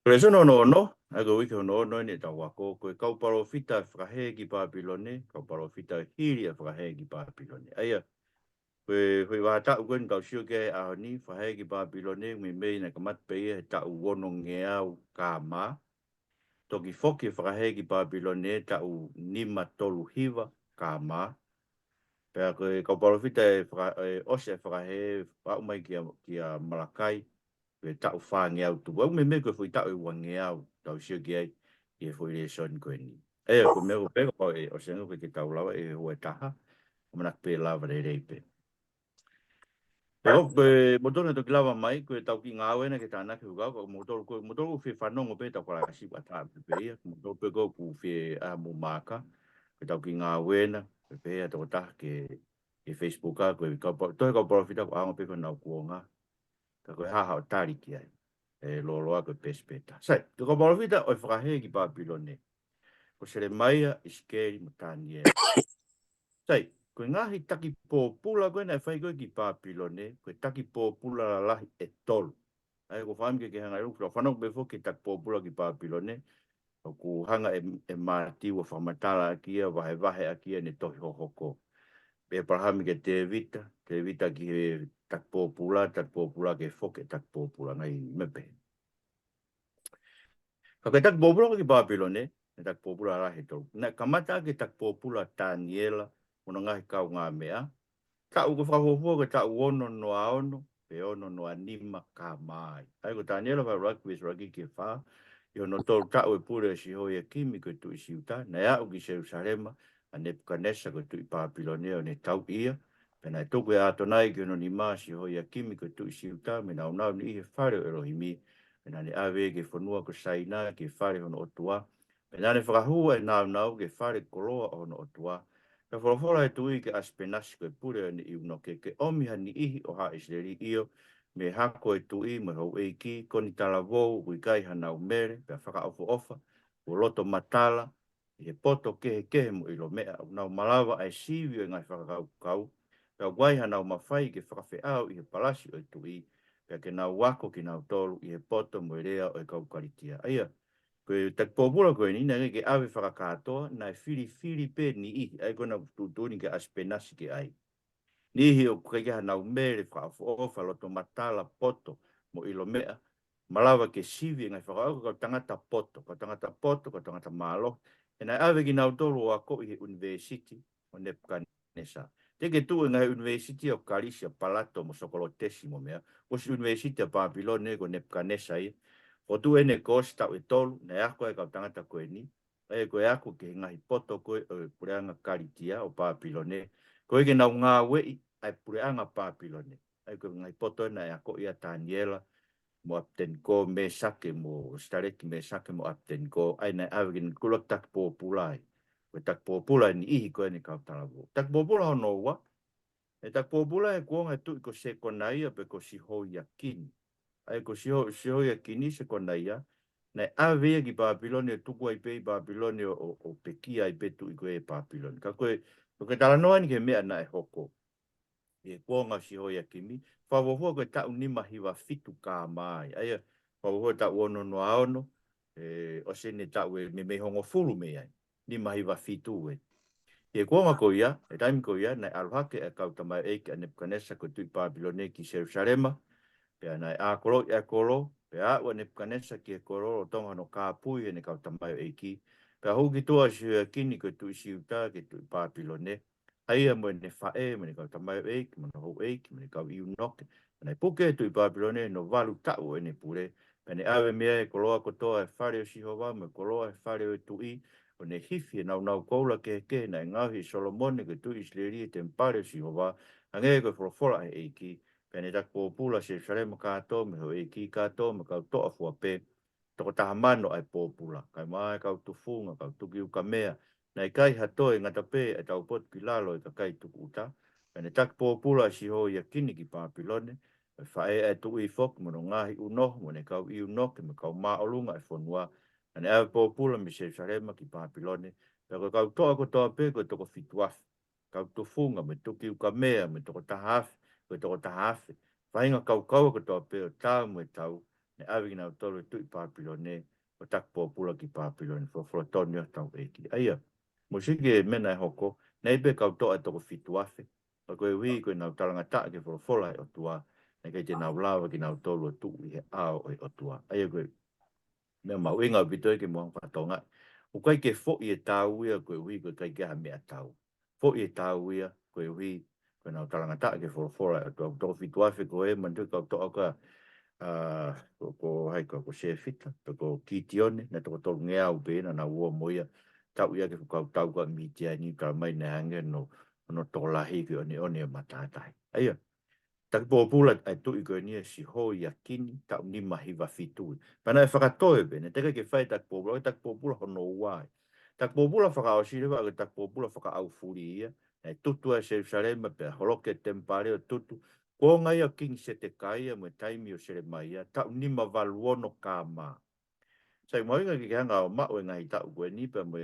Lesono no, ago wiki no ni tawako ko kau palofita frahe ki Papilone, kau palofita hiri frahe ki Papilone. Aya, ko wa ta ugon kau sio ke a ni frahe ki Papilone me me na kamat pe ta uono ngea kama. Toki foki frahe ki Papilone ta u nima tolu hiva kama. Pea ko kau palofita ose frahe pa umai ki a Malakai. Ke tau whāngi au tu. Au me me koe fui tau i wangi au. Tau sio ki ai. I fui Lesoni koe ni. E ko me ko peko pao e o sengo koe ke tau lawa e hoe taha. O manak pe lava re reipe. Pero koe motone toki lava mai koe tau ki ngā wena ke tāna ke hukau. Ko motoro koe motoro uwhi whanongo pe tau kora kasi wata pe ia. Motoro pe koe ku uwhi a mu maka. Koe tau ki ngā wena. Koe pe ia toko taha ke Facebook a. Koe toi kau Palofita ko aango pe koe nau kuonga. Ka koe haha o tari ki ai. E loloa koe pespeta. Sai, te ko Palofita o whakahe ki Papilone. Ko Selemaia, Isikeli, Mutanie. Sai, koe ngahi Takipopula koe nai whai koe ki Papilone, koe Takipopula la lahi e tolu. Ai ko whaamike ke hanga iru, whanau befo ki Takipopula ki Papilone, o ku hanga e mati wa whamatala akia, wahe akia ne tohi hohoko. Pe parahami ke te vita ki he Takipopula ke foke Takipopula ngai mepe. Ka ke Takipopula ki Papilone, e Takipopula la he tolu. Na kamata ke Takipopula Taniela, ona ngahi kau ngā mea. Ta u ko whakawhua ke ta uono no aono, pe ono no anima ka mai. Ai ko Taniela wa raki ke wha, i ono tolu ta u e pure si hoi e kimi ko tu i siuta, na ia u ki Jerusalema, a Nebukanesa ko tu i Papilone o ne tau ia, pe nai toku e ato nai ki ono ni maa si hoi e kimi ko tu i siuta, me nau nau ni ihe whare o Elohimi, pe nani awe ke whanua ko saina ke whare ono otua, pe nani whakahua e nau ke whare koloa ono otua, ka whorofora e tui ke aspenasi koe pure ni iuno ke omiha ni ihi o ha Israeli io, me hako e tui me hau e ki, koni tala vou, ui kai hanau mere, pe whaka ofa, o loto matala, i he poto kehe mo ilo mea, nau malawa ai siwi o ngai whakakau kau, pe wai hanau mawhai ke whakawhi au i he palasi o e tui, pe ke nau wako ki nau tolu i he poto mo i rea o e kau karitia. Aia, koe Takipopula koe ni, nai ke awe whakakatoa, nai whiri pe ni ihi, ai kona tutuni ke aspenasi ke ai. Ni ihi o kei ke hanau mere whaafofa loto matala poto mo ilo mea, malawa ke sivi ngai whakao ko tangata poto, ko tangata malo, e nai awe ki nau tolu o ako i he university o Nebukanesa. Teke tu ngai university o Kalisia Palato mo Sokolotesi mo mea, o si university o Papilone ko Nebukanesa i, o tu ene kosi tau e tolu, na ako e kau tangata koe ni, e koe ako ke ngahi poto koe o pureanga karitia o Papilone, koe ke nau ngā wei ai pureanga Papilone, ai koe ngahi poto na e ako ia Taniela, mo apten ko me sake mo, stareki me sake mo apten ko, ai na awe ki kulak Takipopula ai, koe Takipopula ni ihi koe ni kau talawo. Takipopula ho noua, e Takipopula e kuonga tu i ko se konaia pe ko si hoi a kini, ai ko si hoi a kini se konaia, na awe ki Papilone tuku ai pe Papilone o pekia ai petu i koe Papilone. Ka koe talanoa ni ke mea na e hoko. E kuonga si hoi a kimi. Whawohua koe tau nima hiwa fitu ka mai. Aia, whawohua tau ono no aono. O sene tau e me hongo fulu me ai. Nima hiwa fitu e. E kuonga ko ia, e taimi ko ia, na aluhake e kautamai eike a Nebukanesa ko tui Papilone ki Jerusalema. Pea nai a kolo i a kolo, pea ua Nebukanesa ki e kolo o tonga no kāpui e ne kautamai eiki. Pea huki tua si kini ko tui siuta ke tui Papilone. Aia mo ne whae, mo ne kautamai eiki, mo ne hou eiki, mo ne kau iu noke. Nai puke tui Papilone no walu tau e ne pure. Pea ne awe mea e koloa kotoa e whare o Sihova, mo koloa e whare o tui. O ne hifi e nau koula ke na ngauhi Solomone ke tui Isleri e te mpare o Sihova. Ange ko whorofora e eiki. Pene Takipopula se Jerusalema kato me ho e ki kato me kau toa fua pe toko taha mano ai popula. Kai mai kau tufunga, kau tuki uka mea. Nei kai hatoe ngata pe e tau pot ki lalo e ka kai tuku uta. Pene Takipopula si ho ia kini ki Papilone. E whae e tu i fok mo no ngahi uno mo ne kau i uno ke me kau maa olunga e fonua. Ane awe popula me se Jerusalema ki Papilone. Peko kau toa ko toa pe ko toko fituafi. Kau tufunga me tuki uka mea me toko taha afi. Ko toko taha afi. Whainga kau ko tō peo tāu me tau, ne awi na tolu tu Papilone o Takipopula ki Papilone for tonio tau eki aia musiki mena hoko nei be kau to to fitu afe ko wi ko na talanga ta ke for fola o tua ne ke te na lawa ki na tolu tu i a o tua aia ko me ma winga bito ke mo patonga o kai ke fo i tau ia ko wi ko kai ke ha me tau fo i tau ia ko wi ko na talanga ta ke for fola o tua to fitu afe ko e man tu ka to ka ko hai ko se fita ko kitione na to to ngea u be na wo moia tau ia ke ko tau ko mi tia ni ka mai na hange no to lahi ki oni matata aia Takipopula ai tu i ni si ho ia kini ta ni mahiva fitu pana e whakatoe be ne teka ke whai Takipopula hono wai Takipopula whakao si rewa ke Takipopula whakao furi ia e tutu e Selemaia pe holoke tempare o tutu ko ngai a king se te kai mo taimi o Selemaia ta ni ma valuono kama sai mo inga ki hanga o ma o ngai ta ko ni pe mo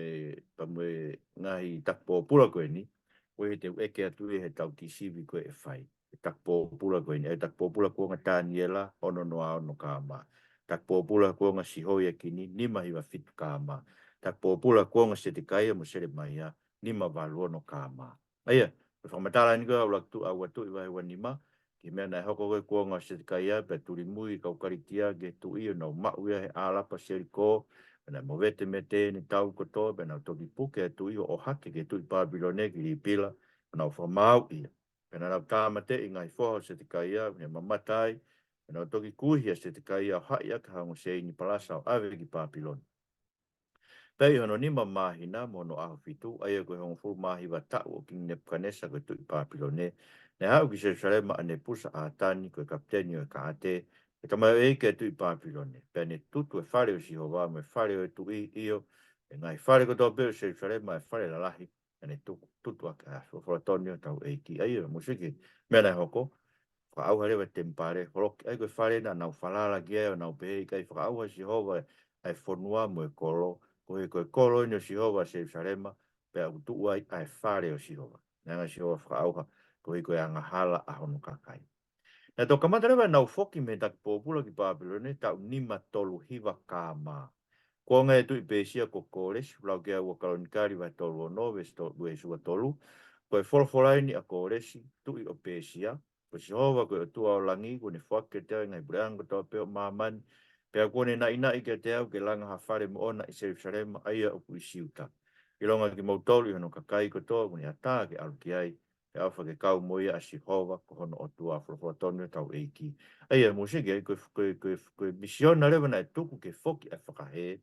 ngai Takipopula ko ni o te eke atu e he tau ti sivi ko e whai Takipopula ko ni Takipopula ko nga Daniela ono noa ono kama Takipopula ko nga sihoia kini ni mahiwa fitu kama Takipopula ko nga se te kai mo Selemaia ni ma valuono kama aia whamatala ni ko au laktu au atu i wahi wanima ki mea nei hoko koe kua ngā setikaia pe turi mui kau karitia ge tu i no mauia he alapa seriko pena mo vete me te ni tau koto pena toki puke tu i o hake ge tu i Papilone ki li pila pena o whamau ia pena nau tāmate i ngai whoha setikaia pena mamatai pena o toki kuhia setikaia o haia ka hango se ni palasa o ave ki Papilone Pei hono nima mahina mono aho fitu, aia koe hongo fu mahi wa tau o king Nepkanesa koe tui Papilone. Ne hau ki Selemaia ane pusa a tani koe kapteni o ka ate, e tamai o eike tui Papilone. Pea ne tutu e whare o Sihova, me whare o tu i io, e ngai whare ko tō peo Selemaia e whare la lahi, ane tutu a ka wharatonio tau eiki. Aia, musiki, mea nei hoko, whaauha rewa tempare, horoki, ai koe whare na nau whalala ki eo, nau pehe, kai whaauha Sihova ai whonua mo e kolo, koe kolo ino Sihova Selema, pe au tu ai ai whare o Sihova. Nanga Sihova whaauha, koe anga hala a hono kakai. Na tō kamata rewa nau foki me Takipopula ki Papilone, tau nima tolu hiwa kāma. Ko ngai tu i pēsia ko kōres, lau kia ua kalonikari vai tolu o nove, ue sua tolu, koe wholawholaini a kōresi, tu i o pēsia, ko Sihova koe o tua o langi, ko ne whake te ngai bureanga tō peo māmani, pea kone na ina i ke te au ke langa hawhare mo ona i Selema aia o pui siuta. I longa ki mautolu i hono kakai ko tō, kone ata ke alu ki ai, pe awha ke kau moia a Sihova ko hono o tua whalaforatonu tau eiki. Aia musike, koe misiona rewa na e tuku ke whoki a whakahe,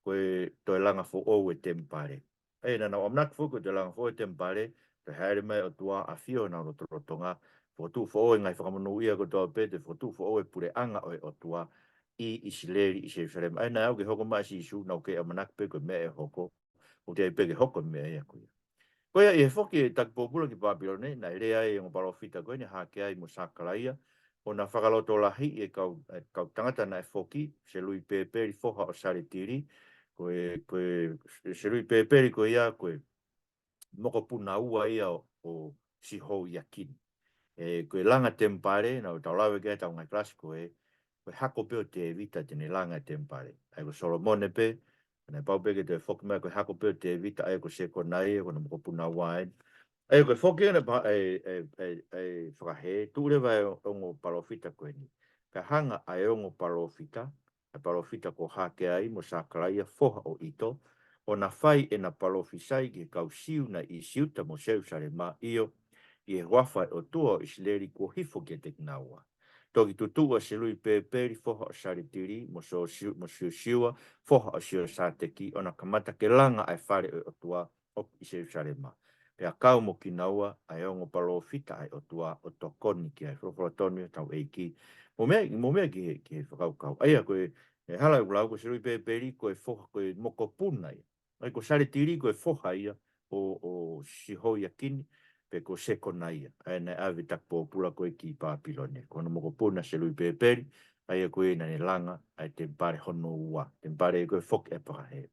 koe toi langa fo o e tempare. Aia na nau amnak fo koe toi langa fo e tempare, te haere mai o tua a fio na o torotonga, fotu fo o e ngai whakamonu ia ko tō pete, fotu fo o e pure anga o tua, i Isikeli i Selemaia. Ai na au ke hoko mai si isu nau ke amanak pe koe mea e hoko, o te ai pe ke hoko mea ea koe. Koe ia i he whoki e Takipopula ki Papilone, na ere ai e ngō Palofita koe ni hake ai mo sakalaia, o na whakaloto lahi e kau tangata na e whoki, se lui pēperi whoha o saritiri, se lui pēperi koe ia koe moko puna ua ia o siho ia kini. Koe langa tempare, na o tau lawe kia tau ngai klasiko koe hako peo te evita tene langa tempare. Ai ko Solomone pe, na pau peke te whoki mai koe hako peo te evita ai ko seko nai, ko na moko puna wain. Ai koe whoki ana whakahe, tūrewa e ongo Palofita koe ni. Ka hanga ai ongo Palofita, a Palofita ko hake ai mo sakalaia whoha o ito, o na whai e na Palofisai ki kau siu na i siuta mo Selema io, i e wawhai o tua o Isikeli ko hifo ke te kinaua. Toki tutua se lui pēperi whoha o saritiri mo siua whoha o siu sateki o na kamata ke langa ai whare o tua o Selema. Pea kau mo kinaua ai ongo Palofita ai o tua o tokoni ki ai whalaforatonu tau eiki. Mo mea ki he whakaukau. Aia koe hala ulau ko se lui pēperi koe whoha koe moko puna ia. Ai ko saritiri koe whoha ia o sihoia kini. Pe ko seko na ia. Ai nei awe Takipopula koe ki Papilone. Kono moko puna se lui pēperi, ai koe na ne langa, ai te mpare hono ua. Te mpare koe whoki e pakahe.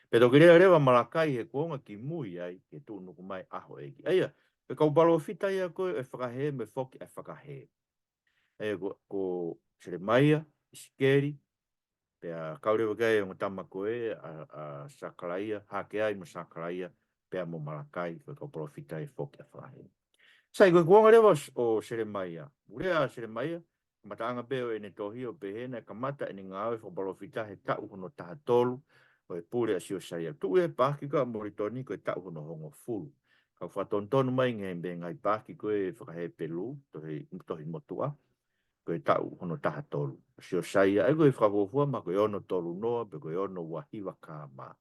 Pe toki rewa malakai he kuonga ki mui ai, ke tū nuku mai aho eiki. Aia, pe kau Palofita ia koe e whakahe me whoki e whakahe. Aia ko Selemaia, Isikeli, pea kaurewa kai o tama koe a Sakalaia, hake ai mo Sakalaia, pea mo Malakai, ko Palofita e foki a whahe. Sai koe kuonga rewa o Selemaia. Urea Selemaia, mataanga beo e ne tohi o pehena, kamata e ne ngāwe o Palofita he tau hono taha tolu, o e pūre a sio saia. Tu e pāki ka moritoni ko e tau hono hongo fulu. Kau whatontonu mai ngai ngai pāki koe whakahe pelu, tohi motua, ko e tau hono taha tolu. Sio saia, e koe whakofua ma koe ono tolu noa, pe koe ono wahiwa ka maa.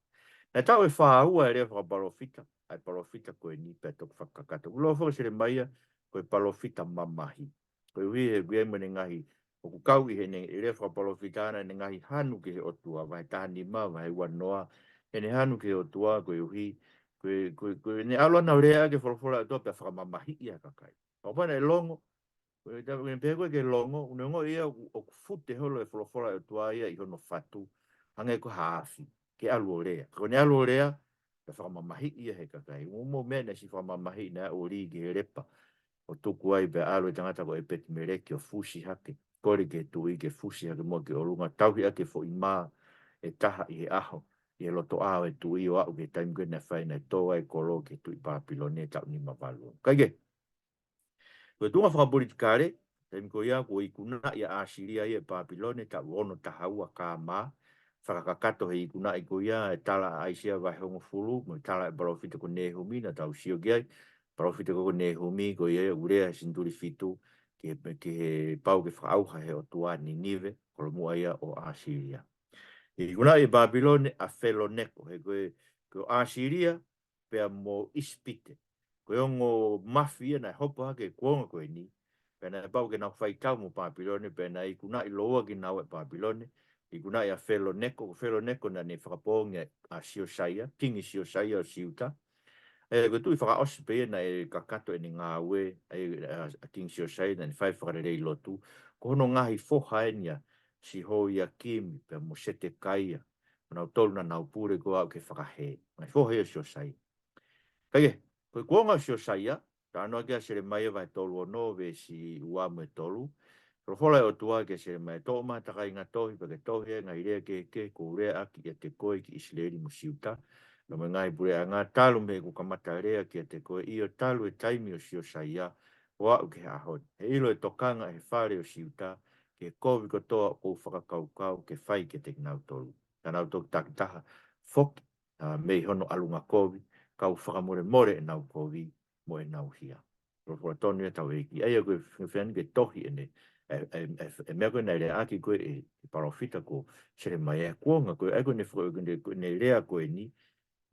Na tau e whaahua e rea whakapalofita, ai palofita koe ni pe toku whakakata. Ulo whaka Selemaia, koe palofita mamahi. Koe hui he gui ema ne ngahi, o ku kau i he ne rea whakapalofita ana ne ngahi hanu ke he otua, vai tahani ma, vai wanoa, he ne hanu ke he otua, koe hui, koe ne alo na rea ke whalafola atua pe whakamamahi ia kakai. Kapana e longo, koe pehe ke longo, unengo ia o kufute holo e whalafola atua ia i hono fatu, hange ko haafi. Ke alu rea. Ko ne alu rea, ka whamamahi ia he kakai. Umo mea na si whamamahi na o ri ke repa. O tuku ai pe alu e tangata ko e peti mere ki o fusi hake. Kore ke tui ke fusi hake mo ke orunga. Tauhi ake fo ima e taha i he aho. I he loto aho e tui o au ke taimi koe na whai na toa e kolo ke tui Papilone tau ni mawalu. Kaige. Koe tunga whakapolitikare, taimi ko ia ko i kuna ia Asiria i e Papilone tau ono taha ua ka maa. Whakakato hei kuna i ko ia e tala aisia vai hongo fulu, mo tala e Palofita ko nehumi na tau sio giai, Palofita ko nehumi ko ia urea sinturi fitu ke he pau ke whaauha he o tua ni nive, kolo mua ia o Asiria. I kuna i Papilone a Feloneko, he koe Asiria pea mo ispite, koe ongo mafia na hopo hake kuonga koe ni, pena e pau ke nau whaitau mo Papilone, pena i kuna i loa ki nau e Papilone, i kuna ia Feloneko na ne whakaponga a Siosaia, kingi Siosaia o Siuta. Ko tui whakaosi pe na e kakato e ni ngā ue, a kingi Siosaia na ni whai whakarerei lotu. Ko hono ngahi foha enia, si ho ia kimi, pe mo sete kaia. Nau tolu na nau pure ko au ke whakahe. Ngai foha ia Siosaia. Kaie, koe kuonga Siosaia, ta anoa kia Selemaia vai tolu o no ve si uamu e tolu. Rofola o tua ke Selemaia toma takai ngā tohi pa ke tohi ngā irea ke ko rea aki ia te koe ki Isikeli mo Siuta. No me ngai pure a ngā talu me ku kamata rea ki te koe i o talu e taimi o Siosaia o au ke ahon. He ilo e tokanga he whare o Siuta ke kovi ko toa o whakakaukau ke whai ke te nau tolu. Ka nau toku takitaha foki mei hono alunga kovi kau whakamore more e nau kovi mo e nau hia. Rofola tonu e tau eki. Eia koe whiani ke tohi e ne mea koe nei rea aki koe e Palofita ko Selemaia kuonga koe eko ne rea koe ni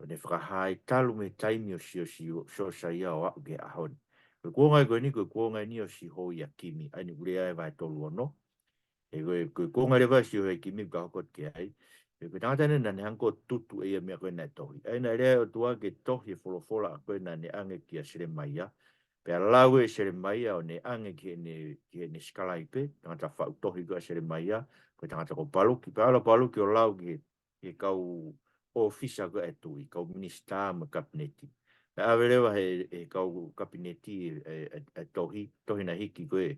ne whakahai talu me taimi o sio saia o au ke ahon. Koe kuonga koe ni koe kuonga ni o si hoi a kimi aini urea e vai tolu ono. E koe kuonga rewa si hoi a kimi ka hokot ke ai. E koe tangata ne nane hanko tutu e mea koe nei tohi. Aina rea o tua ke tohi e wholofola a koe nane ange ki a Selemaia. Pea lau e Selemaia o ne ange ki ne Skalaipe, tangata whau tohi ko a Selemaia, koe tangata ko paluki, pe ala paluki o lau ki kau ofisa ko e tui, kau minista ma kabineti. Pe awerewa he kau kabineti e tohi na hiki koe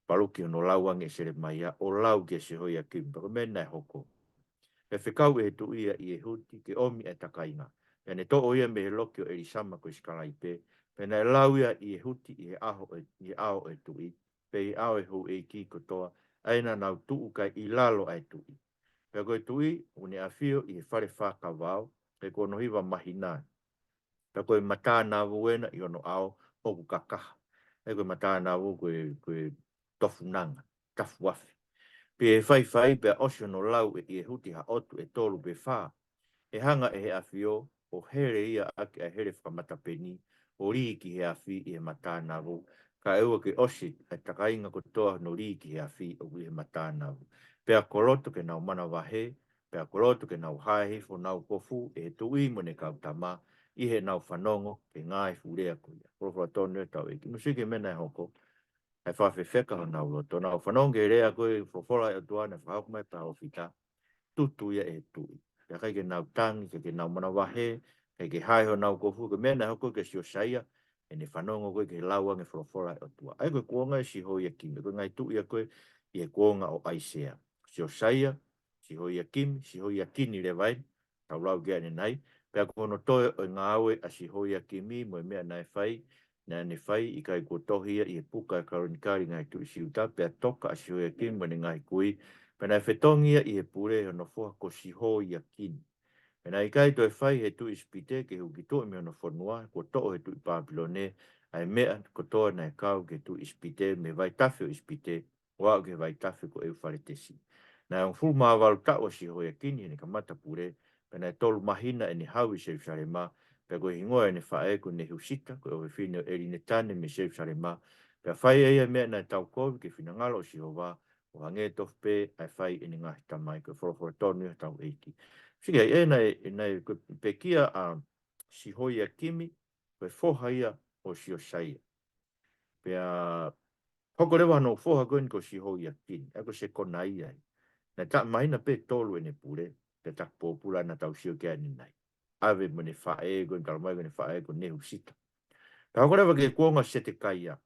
paluki no lau ange Selemaia, o lau ke se hoi a kimpa, ko mena e hoko. Pe whikau e tui i e huti ke omi e takainga. Pe ne to o ia me he loki o Elisama ko Skalaipe, pena e lauia i e huti i e ao e tui, pe i ao e hou e ki kotoa, aina nau tuu kai i lalo e tui. Pe koe tui, une a fio i e whare whaka wau, pe kono hiwa mahina. Pe koe mata nā wuena i ono ao, oku kakaha. Pe koe mata nā wu koe tofu nanga, tafu wafi. Pe e whai pe osio no lau i e huti ha otu e tolu pe wha. E hanga e he a fio, o here ia ake a here whakamata peni, o rii ki he awhi i he matānawu. Ka eua ke osi e takainga kotoa no rii ki he awhi o he matānawu. Pea koloto ke nau mana wahe, pea koloto ke nau hae fo nau kofu e he tui mo ne kautama i he nau whanongo ke ngai furea kuia. Profora tonu e tau e ki musike mena e hoko. E whawhi wheka ho nau loto. Nau whanongo e rea koe profora e tuana whaokumai Palofita. Tutu ia e tui. Pea kai ke nau tangi, ke nau mana wahe, ke hae ho nau kofu, ke mena hoko ke Siosaia, e ne whanongo koe ke lauang e whorofora o tua. Ai koe kuonga e si hoi a kimi, koe ngai tu ia koe i e kuonga o Aisea. si o saia, si hoi a kimi, si hoi a kini le vai, tau lau gea ni nai, pea kono toe o ngā aue a si hoi a kimi, mo e mea nai whai, nā ne whai, i kai kua tohia, i e puka e karonikari ngai tu isi uta, pea toka a si hoi a kimi, mo ne ngai kui, pea nai whetongia i e pure, o no fua ko si hoi a kini. Pena i kai toi whai he tu ispite, ke huki to me ono whanua, ko to he tu i Papilone, ai mea ko toa nei kau ke tu ispite, me vai tawhi o ispite, wao ke vai tawhi ko eu whare tesi. Nā yung fulu maa walu tau si hoi a kini, ni ka mata pure, pena e tolu mahina e ni hau i Seif Salema, pea koe hingoa e ne whae ko ne husita, ko ewe whine eri ne tane me Seif Salema, pea whai eia mea nei tau kovi ke whina ngalo si hova, o hange tofpe, ai whai e ni ngahi tamai, ko whoroforo tonu tau eiki. Sige, e nei pekia a si hoi a kimi, koe foha ia o si o saia. Pea, hoko rewa no foha koe ni ko si hoi a kini, e ko se kona ia. Na ta maina pe tolu e ne pure, te Takipopula na tau sio kia ni nai. Ave mo ne whae koe, kalamai ko ne whae ko ne husita. Ka hoko rewa ke kuonga se te kai a.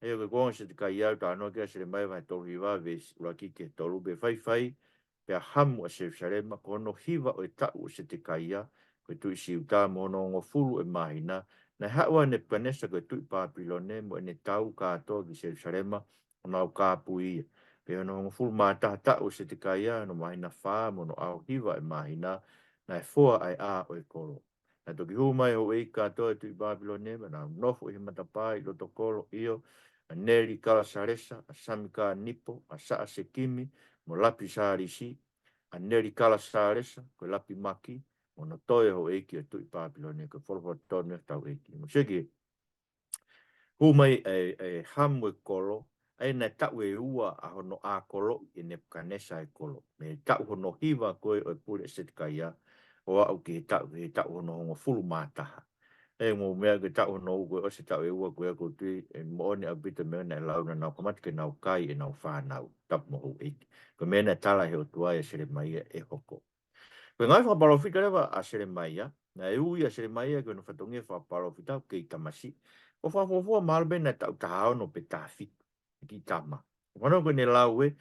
E ko kuonga se te kai a, ta anō kia Selemaia vai tolu hiwa, ve uraki ke tolu, be whai, pea hamu a Seif Salema, kono hiwa o e tau o se te kaia, koe tui si uta mono ngo fulu e mahina, na hawa ne panesa koe tui Papilone, mo e ne tau katoa ki Seif Salema, o nau kāpui. Pea no ngo fulu mātaha tau o se te kaia, no mahina whā, mono au hiwa e mahina, na e fua ai a o e koro. Na toki humai ho e katoa e tui Papilone, na nofo i matapa i loto koro io, a Neri Kalasaresa, a Samika Nipo, a Saa Sekimi, mo lapi sārisi, a Neri Kalasaresa, ko lapi maki, mo no toe ho eiki e tui Papilone, ko whorofo tonu tau eiki. Mo seki, humai e hamu e kolo, e nei tau e ua a hono a kolo, i ne kanesa e kolo. Me tau hono hiva koe o e pure e setikaia, o au ki he tau hono hongo fulu mātaha. E mo mea ke tau hono koe o se tau e ua koe ako tui, e mo one a bita mea nei lau na nau kamati ke nau kai e nau whānau, tapu mo ho eiki. Ko mea nei tala he o tuai a Selemaia e hoko. Koe ngai whapalofita rewa a Selemaia, na e ui a Selemaia koe no whatongia whapalofita ke i tamasi. O whafofua malbe na tau tahao no pe tāwhitu, ki tama. Whanau koe ne lau e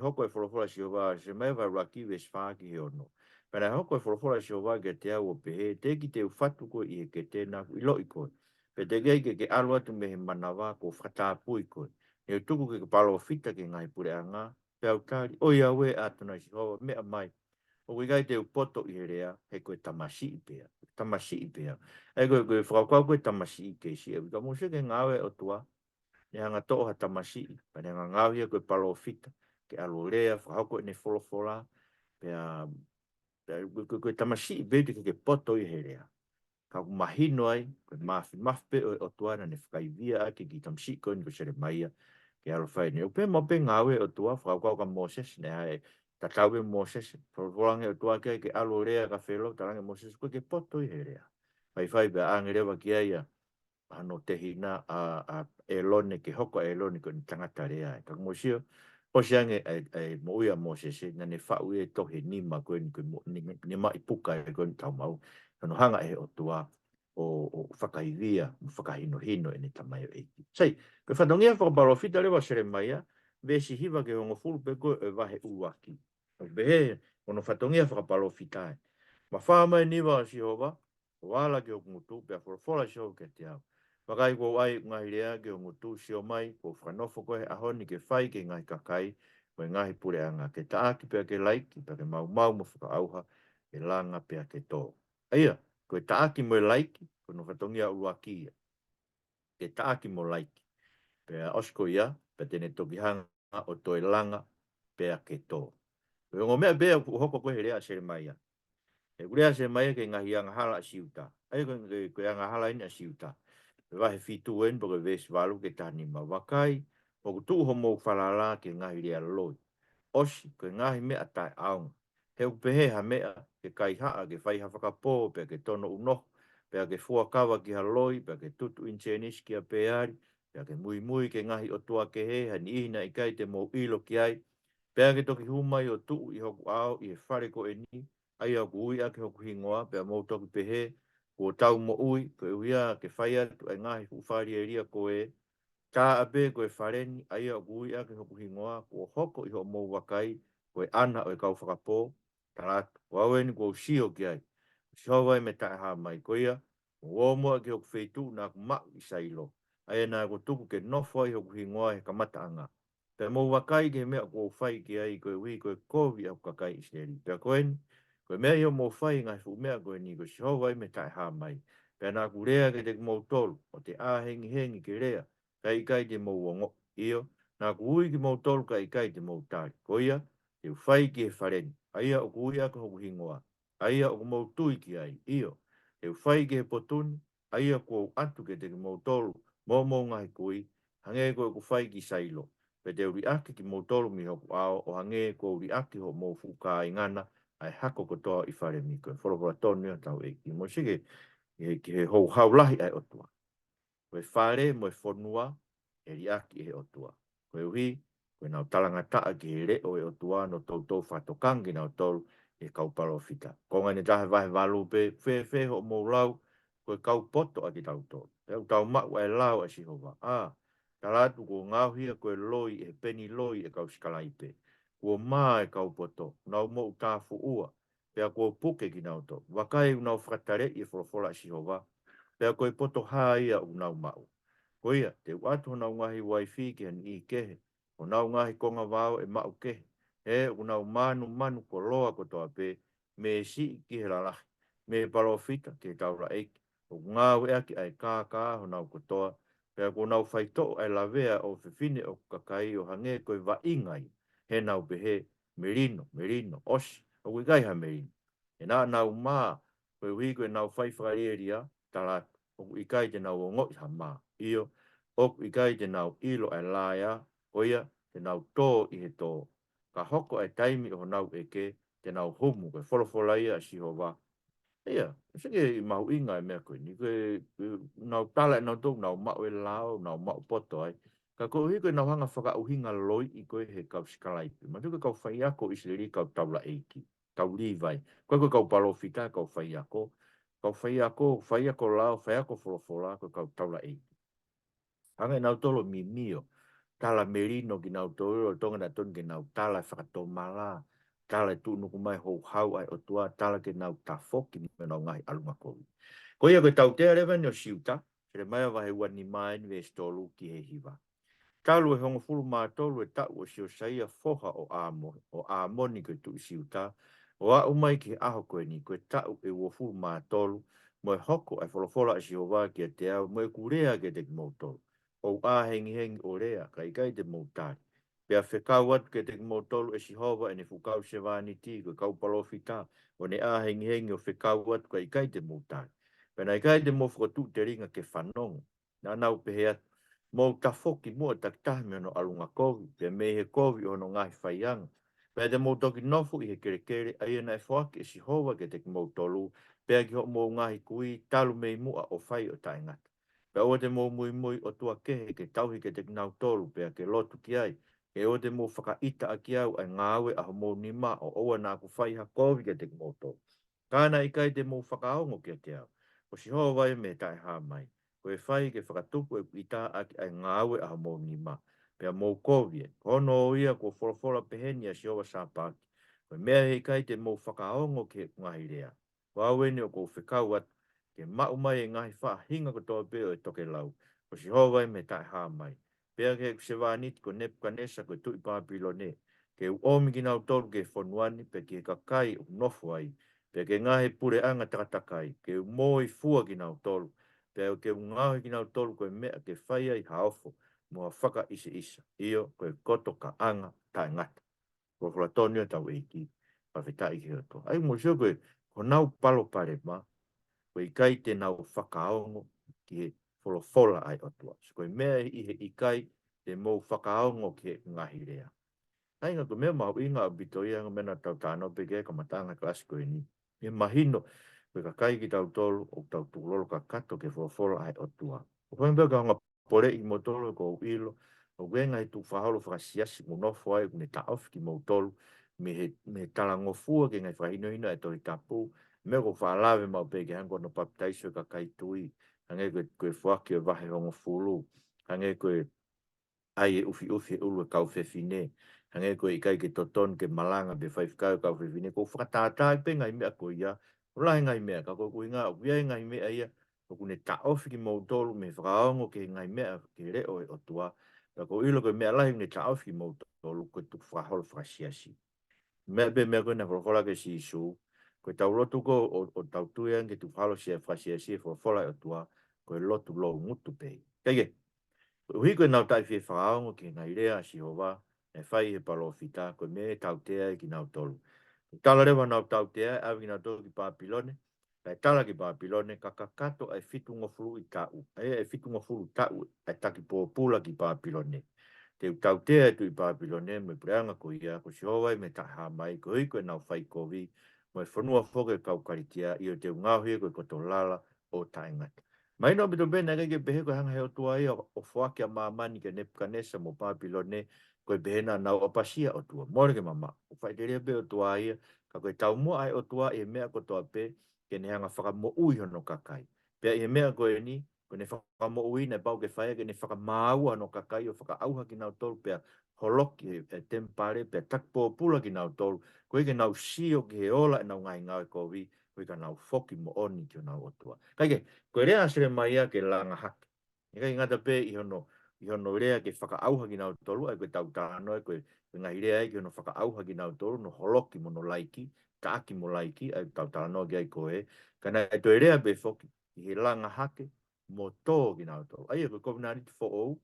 hoko e whorofora si hova a Selemaia vai raki ves whaaki he ono. Pera hoko e whorofora si hova ke te au o pehe, te ki te uwhatu koe i he ke tēnā i loi koe. Pe te gei ke alu atu me he manawa ko whatāpui koe. E tuku ke palofita ke ngai pure a ngā, pe au tāri, o ia we atuna si hova, mea mai. O kai te upoto i herea, he koe tamasi i pēa. Tamasi i pēa. E koe whakakau koe tamasi i keisi. E ka mose ke ngāwe o tua. Ne hanga toa ha tamasi i. Pa ne hanga ngāwia koe palofita. Ke alorea, whakako e ne wholofora. Pea, koe tamasi i pēa ke poto i herea. Ka mahino ai, koe mawhi o tua na ne whakaivia ake ki tamasi koe ni ko Selemaia. Ke alo whai ne. O pē mo pē ngāwe o tua, whakakau ka Moses, ne hae, ta tawe Moses, provolange o tua ke alo rea ka whelo, tarange Moses, koe ke poto i he rea. Whai bea ange rewa ki aia, ano te hina a Elone, ke hoko a Elone, ko ni tangata rea. Ka mosio, o se ange mo uia Moses, na ne whau e tohe nima, koe ni mai puka e koe ni tau mau, kano hanga e o tua, o whakaivia, o whakahino hino e ne tamai o eiki. Sei, koe whatongia whakabalofita rewa Selemaia, vesi hiva ke hongo fulu pe koe e wahe uaki. O behe, ono whatongia whakapalofita e. Ma whaama e niwa si hova, o wala ke o ngutu, pe a whorofora si hova ke te au. Wakai ko ai ngahi rea ke o ngutu si o mai, ko whanofo koe ahoni ke whai ke ngahi kakai, ko e ngahi pure anga ke taaki pe a ke laiki, pe a ke mau mau mo whakaauha, ke langa pe a ke tō. Aia, ko e taaki mo e laiki, ko no whatongia uaki ia. Ke taaki mo laiki. Pe a osko ia, pe tene toki hanga o toi langa, pe a ke tō. Ko ngō mea bea hoko koe he rea Selemaia. E rea Selemaia ke ngahi anga hala a siuta. Ai ko anga hala ina a siuta. Pe wahe fitu en, po ke vesi walu ke tani ma wakai, po ku tuu homo whalala ke ngahi rea loi. Osi, ko ngahi mea tai aunga. He upehe ha mea, ke kai haa, ke whai hawhakapō, pe ke tono unoho, pe ke fua kawa ki haloi, pe ke tutu inchenis ki a peari, pe ke mui ke ngahi o tua ke he, hani ihina i kai te mō ilo ki ai, pe ke toki humai o tuu i hoku ao, i e whare ko e ni, ai au ku ui ake hoku hingoa, pe mō toki pehe, ko tau mo ui, ko e uia ke whai atu, ai ngahi uwhari e ria ko e, ka abe ko e whareni, ai au ku ui ake hoku hingoa, ko hoko i ho mō wakai, koe ana o e kau whakapō, taratu, wawe ni kua usio ki ai. Si hawa me tae ha mai koia, o moa ki hoku wheitu na ku mau i sailo. Ai na ko tuku ke nofo ai hoku hingoa he kamata anga. Te mo wakai ke mea kua whai ki ai koe hui koe kovi au kakai Isikeli. Pea koe ni, koe mea io mo whai ngai fu mea koe ni koe si hawa me tae ha mai. Pea na ku rea ke te mo tolu, o te a hengi hengi ke rea, kai te mo wongo iyo, na ku hui ki mo tolu kai te mo tari. Koia, te whai ki he whareni. Aia o ku hui ako hoku hingoa. Aia o ku mo tui ki ai. Iyo, te whai ki he potuni. Aia ko atu ke te mo tolu. Mo ngai kui. Hange ko ku whai ki sailo. Pe te uri ake ki mo tolu mi hoku ao. O hange ko uri ake ho mo fuka i ngana. Ai hako ko toa i whare mi koe. Whorowhora tonu tau e ki mo sige. Ki he hou haulahi ai otua. Koe whare mo e whonua. E ri aki he otua. Koe uhi. Koe nau talangataa ki he reo e otua no tautou whatokangi nau tolu e kau Palofita. Ko ngai ne tahe vahe walu pe whe ho mou lau koe kau poto a ki tau tolu. E tau mau e lau a si hova. Talatu ko ngauhia koe loi e peni loi e kau sikalaipe. Ko maa e kau poto. Nau mo utafu ua. Pea ko puke ki nau to. Wakai unau whakatare i e wholofola si hova. Pea koe poto haa ia unau mau. Ko ia, te uatu nau ngahi waifi ki han i kehe. O nau ngahi konga wao e mau kehe. E unau manu ko loa ko toa pe. Me si ki he lalahi. Me Palofita ke taura eiki. O ngāwe aki ai kā ho nau ko toa. Pea ko nau whaito ai lavea o whiwhine o kakai o hange koe wa ingai. He nau pehe merino, osi. O kui kai ha merino. E nā nau mā. Koe hui koe nau whaiwhaeria talatu. O kui kai te nau o ngoi ha mā. Iyo. O kui kai te nau ilo ai laia. Oia te nau tō i he tō. Ka hoko ai taimi o nau eke. Te nau humu koe wholofola ia si hova. Ia, sige i mahu inga e mea koe ni. Koe nau tala e nau tō, nau mau e lao, nau mau poto ai. Ka koe hui koe nau hanga whakauhinga loi i koe he kau sikalaipi. Ma tuka kau whai ako Isikeli kau taula eiki. Kau rivai. Koe koe kau Palofita kau whai ako. Kau whai ako lao, whai ako wholofola koe kau taula eiki. Hanga e nau tolo mi mio. Tala merino ki nau tolo, tonga na ton ki nau tala whakatomala. Tala tu nuku mai hau ai o tua, tala ke nau tafoki me nau ngai alunga kovi. Ko ia koe tau tea rewa ni o siuta, Selemaia wahe wani mai ni ve stolu ki he hiva. Talu e hongo fulu maa tolu e tau o sio saia foha o amoni koe tu i siuta, o a umai ki aho koe ni koe tau e ua fulu maa tolu, mo e hoko ai wholofola a sihowa ki a te au, mo e kurea ke te mo tolu. O a hengi o rea, kai te mo tari. Pea whekau atu ke te mo tolu e sihowa e ne fukau se vani ti, koe kau Palofita, o ne a hengi o whekau atu kai te mo tari. Pena kai te mo whakatu te ringa ke whanongo, na nau pehe atu. Mo tafoki mua taktahi me no alunga kovi, pe me he kovi o no ngahi whaianga. Pea te mo toki nofu i he kere, aia na e whaki e si hova ke te mo tolu, pea ki ho mo ngahi kui, talu mei mua o whai o taingata. Pea o te mo mui o tua kehe ke tauhi ke te nau tolu, pea ke lotu ki ai, ke o te mo whakaita a ki au ai ngāwe a mo nima o oa nā ku whai ha kovi ke te mo tolu. Kāna i kai te mo whakaongo ki a te au, o si hova e me tae hā mai. Koe whai ke whakatupu e pita aki ai ngāwe a mo nima. Pea mō kovie, hono o ia ko wholofola pehenia si owa sāpaki. Koe mea hei kai te mō whakaongo ke ngahi rea. Wāweni o ko whekau atu, ke mau mai e ngahi wha hinga ko toa peo e toke lau. Ko si howai me tae hā mai. Pea ke se wāniti ko Nebukanesa ko tui Papilone. Ke u omi ki nau tolu ke whonuani, pe ke kakai u nofu ai. Pea ke ngahi pure anga takatakai, ke u mōi fua ki nau tolu. Pea ke ungahi ki nau tolu koe mea ke whaia i haofo, mua whaka isa. Iyo koe koto ka anga tae ngata. Ko whalatonio tau eiki, pa whetai ki hato. Ai mo sio koe, ko nau palo pare ma, koe ikai te nau whakaongo ki he wholofola ai otua. So koe mea i he ikai te mou whakaongo ki he ngahi rea. Ai ngā ko mea mau inga o bitoia ngā mena tau tāno peke ka matanga klasiko e ni. E mahino, koe ka kai ki tau tolu o tau tūlolo ka kato ke wholofola ai otua. O whainga ka ngā pore i motolo ko ilo, o wenga i tu whaholo whakasiasi munofo ai kune taofi ki motolo, me talangofua ke ngai whahino hina e tori tapu, me ko whaalawe mau peke hango no papitaiso ka kai tui, hange koe whaki o wahe hongo fulu, hange koe ai e ufi ulu e kau whewhine, hange ko i kai ke toton ke malanga be fai ka ka fini ko whakatata pe ngai mea ko ia o lai ngai mea ka ko inga o ia ngai mea ia ko kune ta ofi ki mo tolu me whakaongo ke ngai mea ke re o tua ka ko ilo ko mea lai ngai ta ofi ki mo tolu ko tu whaholo whasiasi mea be mea ko na whakaola ke si su ko tau lotu ko o tau tuia ke tu whaholo whasiasi whakaola o tua ko lotu lo ngutu pe kege hui ko nau tai whi whaaongo ki ngai rea si hova e whai he palofita ko me tautea ki nau tolu. Tala rewa nau tautea awi nau tolu ki Papilone, kai tala ki Papilone ka kakato ai fitu ngofuru i tau. E fitu ngofuru tau ai Takipopula ki Papilone. Te tautea tu i Papilone me preanga ko ia ko si hova me taha mai ko hui ko nau whai kovi mo e whanua whoke kau karitia i o te ngauhi ko koto lala o taingata. Mai no bito bena ke behe ko hanga heo tua ia o whaake a mamani ke Nepkanesa mo Papilone ko behena na o pasia o tua. Mora ke mama, o whaitere be o tua ia, ka koe tau mua ai o tua e mea ko toa pe, ke ne hanga whakamo ui hono kakai. Pea e mea koe ni, ko ne whakamo ui ne pau ke whaia, ke ne whakamaua hono kakai o whakaauha ki nau tolu, pea holoki e tempare, pea takpopula ki nau tolu, koe ke nau sio ki he ola e nau ngai ngau e kovi, koe ka nau foki mo oni ki o nau o tua. Kaike, ko rea Selemaia ke langa hake. Ika ingata pe i hono rea ke whakaauha ki nau tolu, ai koe tau tāno, ai koe ngai rea ki hono whakaauha ki nau tolu, no holoki mo no laiki, taaki mo laiki, ai tau tāno ki ai koe, kana e toi rea pe whoki, i he langa hake, mo tō ki nau tolu. Ai e koe kovinari te whoou,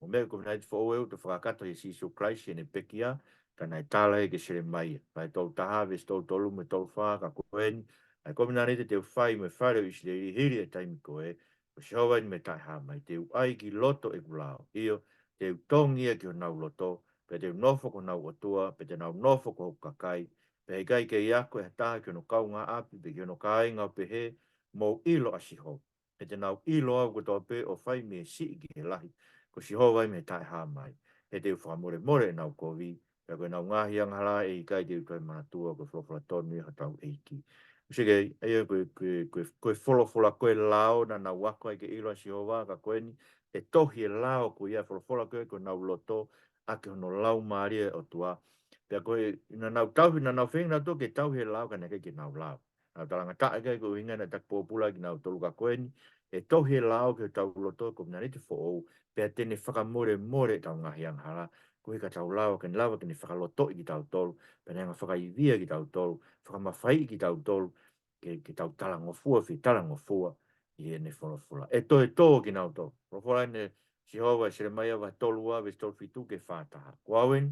o mea kovinari te whoou eu, te whakakato i Sisu Christ, e ne pekia, kana e tāla e ke Selemaia. Pai tau taha, ves tau tolu, me tau whaa, ka koeni, ai komina rete te whai me whare o Isikeli hiri e taimi koe, o si hawa me tai ha mai, te ai ki loto e kulao. Io, te tongia ki o nau loto, pe te nofo ko nau atua, pe te nau nofo ko kakai, pe hei kai ke iako e taha ki ono kau ngā api, pe ki ono kai ngā pe he, mo ilo a si ho. Pe te nau ilo au ko toa pe o whai me si ki he lahi, ko si hawa me tai ha mai. He te whakamore more e nau kovi, pe koe nau ngahi anghala e i kai te utoi manatua, ko whawhara tonu i hatau eiki. Sige, ai koe wholofola koe lao na na wako ai ke ilo si hova ka koe ni, e tohi e lao ko ia wholofola koe ko nau loto a ke hono lau maaria o tua. Pea koe, na nau tauhi, na nau whenga to ke tauhi e lao ka neke ke nau lao. Nau talanga tae kai ko hinga na takpopula ki nau tolu ka koe ni, e tohi e lao ke tau loto ko mina rite fo ou, pea tene whakamore more tau ngahi anghala, koe ka tau lao, ke lawa ke ne whakaloto i ki tau tolu, pea nenga whakaivia ki tau tolu, whakamawhai ki tau tolu, ke tau talangofua fi talangofua i ene wholawhola. E tō ki nau tō. Wholawhola ene si hova e Selemaia wa tolua ve tolu fitu ke whātaha. Ko awen,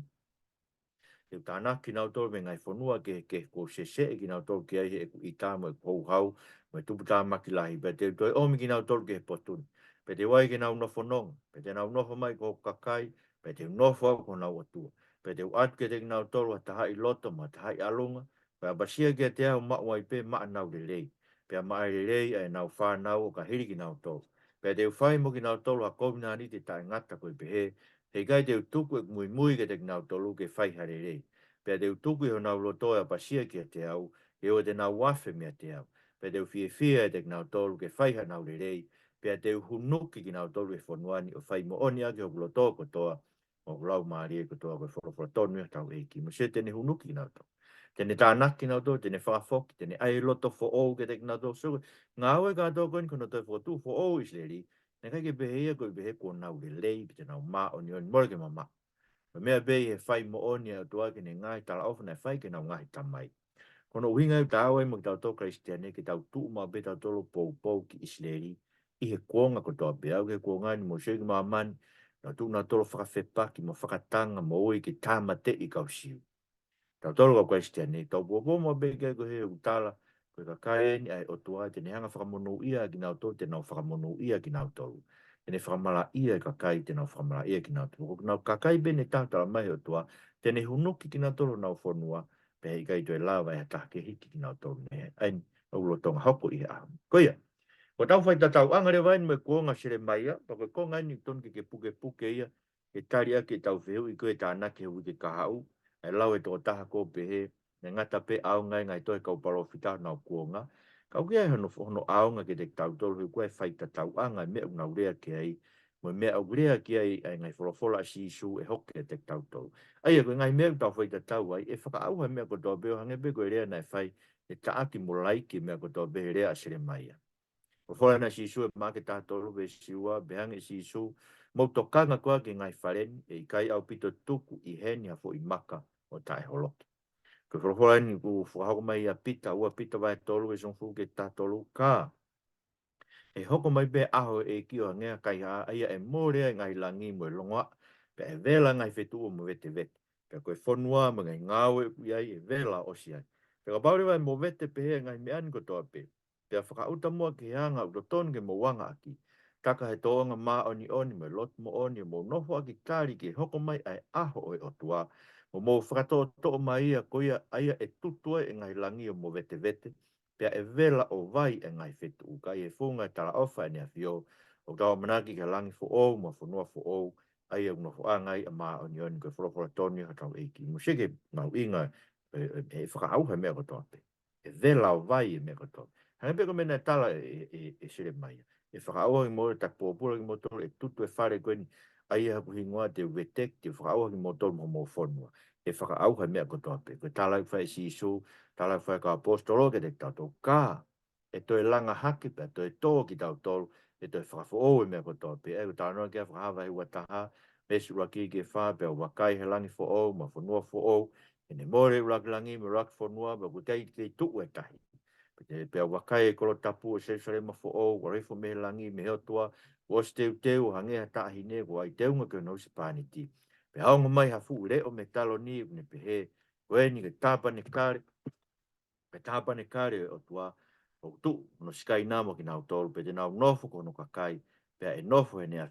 e tāna ki nau tō me ngai whanua ke ko sese e ki nau tō ki ai e i tāma e kou hau, me tupu tā maki lahi. Pe te toi omi ki nau tō ke he potuni. Pe te wai ki nau nofo nong. Pe te nau nofo mai ko kakai. Pe te nofo au ko nau atua. Pe te uatu ke te ki nau tō wa taha i loto ma taha i alunga. Pea basia kia te au maa wai pe maa nau le lei. Pea maa le lei ai nau wha nau o ka hiri ki nau tolu. Pea te whai mo ki nau tolu a kovina ni te tae ngata koe pehe. Hei kai te utuku e mui mui ke te ki nau tolu ke whai hare lei. Pea te utuku i ho nau lotoa a basia kia te au. E o te nau wafe mea te au. Pea te ufie fia e te ki nau tolu ke whai ha nau le lei. Pea te uhunuki ki nau tolu e whanuani o whai mo oni ake o lotoa kotoa. O lau maari e kotoa koe whorofotonu e tau eiki. Mo se tene hunuki ki nau tolu. Tene tānaki nau tō, tene whakafoki, tene ai loto fo ou ke teki nau tō. So, ngā aue kātou koen kono tō whakatū fo ou Isikeli, ne kai ke behe ia koe behe kua nau le lei, te nau mā oni oni, mora ke mama. Me mea behi he whai mo oni a tua ke ne ngai tala ofa nei whai ke nau ngahi tamai. Kono uhinga e tāua e mo ki tau tō Christiane, ke tau tuu mā be tau tolo pou pou ki Isikeli, i he kuonga ko tō be au ke kuonga ni mo shegi mā mani, na tuu nā tolo whakawhepaki, mo whakatanga, mo oi ke tāmate i kau siu. Tau tolu ka Christiane, tau popo mo be ke ko he utala, ko ka kai ni ai o tua te ne hanga whakamono ia ki nau tolu, te nau whakamono ia ki nau tolu. Te ne whakamala ia ka kai, te nau whakamala ia ki nau tolu. Ko nau ka kai bene tātala mai o tua, te ne hunuki ki nau tolu nau whonua, pe hei kai toi lawa e hata ke hiki ki nau tolu ne. Ain, au lo tonga hoko i a. Ko ia, ko tau whai tatau angare wain me kuonga Selemaia, pa koe konga ni ton ke puke ia, ke tari ake tau wheu i koe tāna ke hui ke kahau, e lau e tō taha kō pehe, ne ngata pe aungai ngai toi kau Palofita nau kuonga. Kau kia hono aunga ke te tau tolu, koe whai tatau anga me unau rea ke ai, mo mea au rea ki ai ngai wholofola si su e hoke e te tautau. Ai ko ngai mea tau whai tau ai, e whakaau ha mea ko tō beo hange be ko e rea nai whai e taaki mo laiki mea ko tō beo rea a Selemaia. O whola na si su e make tātolu be siua, behange si su, mo tokanga koa ki ngai whareni, e i kai au pito tuku i heni hafo i maka o tae holoki. Ko whola ni ku whahoko mai a pita, ua pita vai tolu e songfu ke tātolu ka, e hoko mai be aho e ki o ngea kai ha aia e mōrea ngai langi mo e longa pe e vela ngai whetu o mo vete vete pe koe whonua ma ngai ngāwe iai e vela o si ai pe ka baure vai mo vete pe he ngai meani ko toa pe pe a whakauta mua ki hanga u tonu ke mo wanga aki taka he toonga mā oni oni me lot mo oni mo nofo aki tari ki hoko mai ai aho o e otua mo whakatoa toa mai ia koia aia e tutua e ngai langi o mo vete vete pea e vela o vai e ngai whetu u kai e whunga e tala ofa e nea whio o tawa manaki ka langi fo ou ma whanua fo ou ai e una wha ngai a maa o ni oni koe whorofora toni ha tau eiki musike mau inga e whakaauha mea kotoa pe e vela o vai e mea kotoa hanga peko mena tala e Selemaia e whakaauha ki mōre Takipopula ki mōtoro e tutu e whare koe ni ai e hapu hingoa te wetek te whakaauha ki mōtoro mo whanua e whakaauha mea kotoa pe koe tala i whai si isu tala whai ka apostolo ke te tātou ka, e toi langa hake pe, toi tō ki tātou, e toi whakafo o e mea kotoa pe, e tā noa kia whakahawa i wataha, mesu raki ke wha, pe o wakai he langi fo o, ma whanua fo o, e ne more uraki langi, me raki whanua, ma kutei te tuku e tahi. Pe o wakai e kolo tapu o Selema fo o, warifo me langi, me heotua, o se teu teu, hange ha tahi ne, ko ai teunga ke no se pāniti. Pe haonga mai hafu ure o me talo ni, ne pe he, koe ni ke tāpa ne kare, pe tāpane kare o tua o tu no skai namo ki nau tolu pe te nau nofo ko no kakai pe e nofo e ne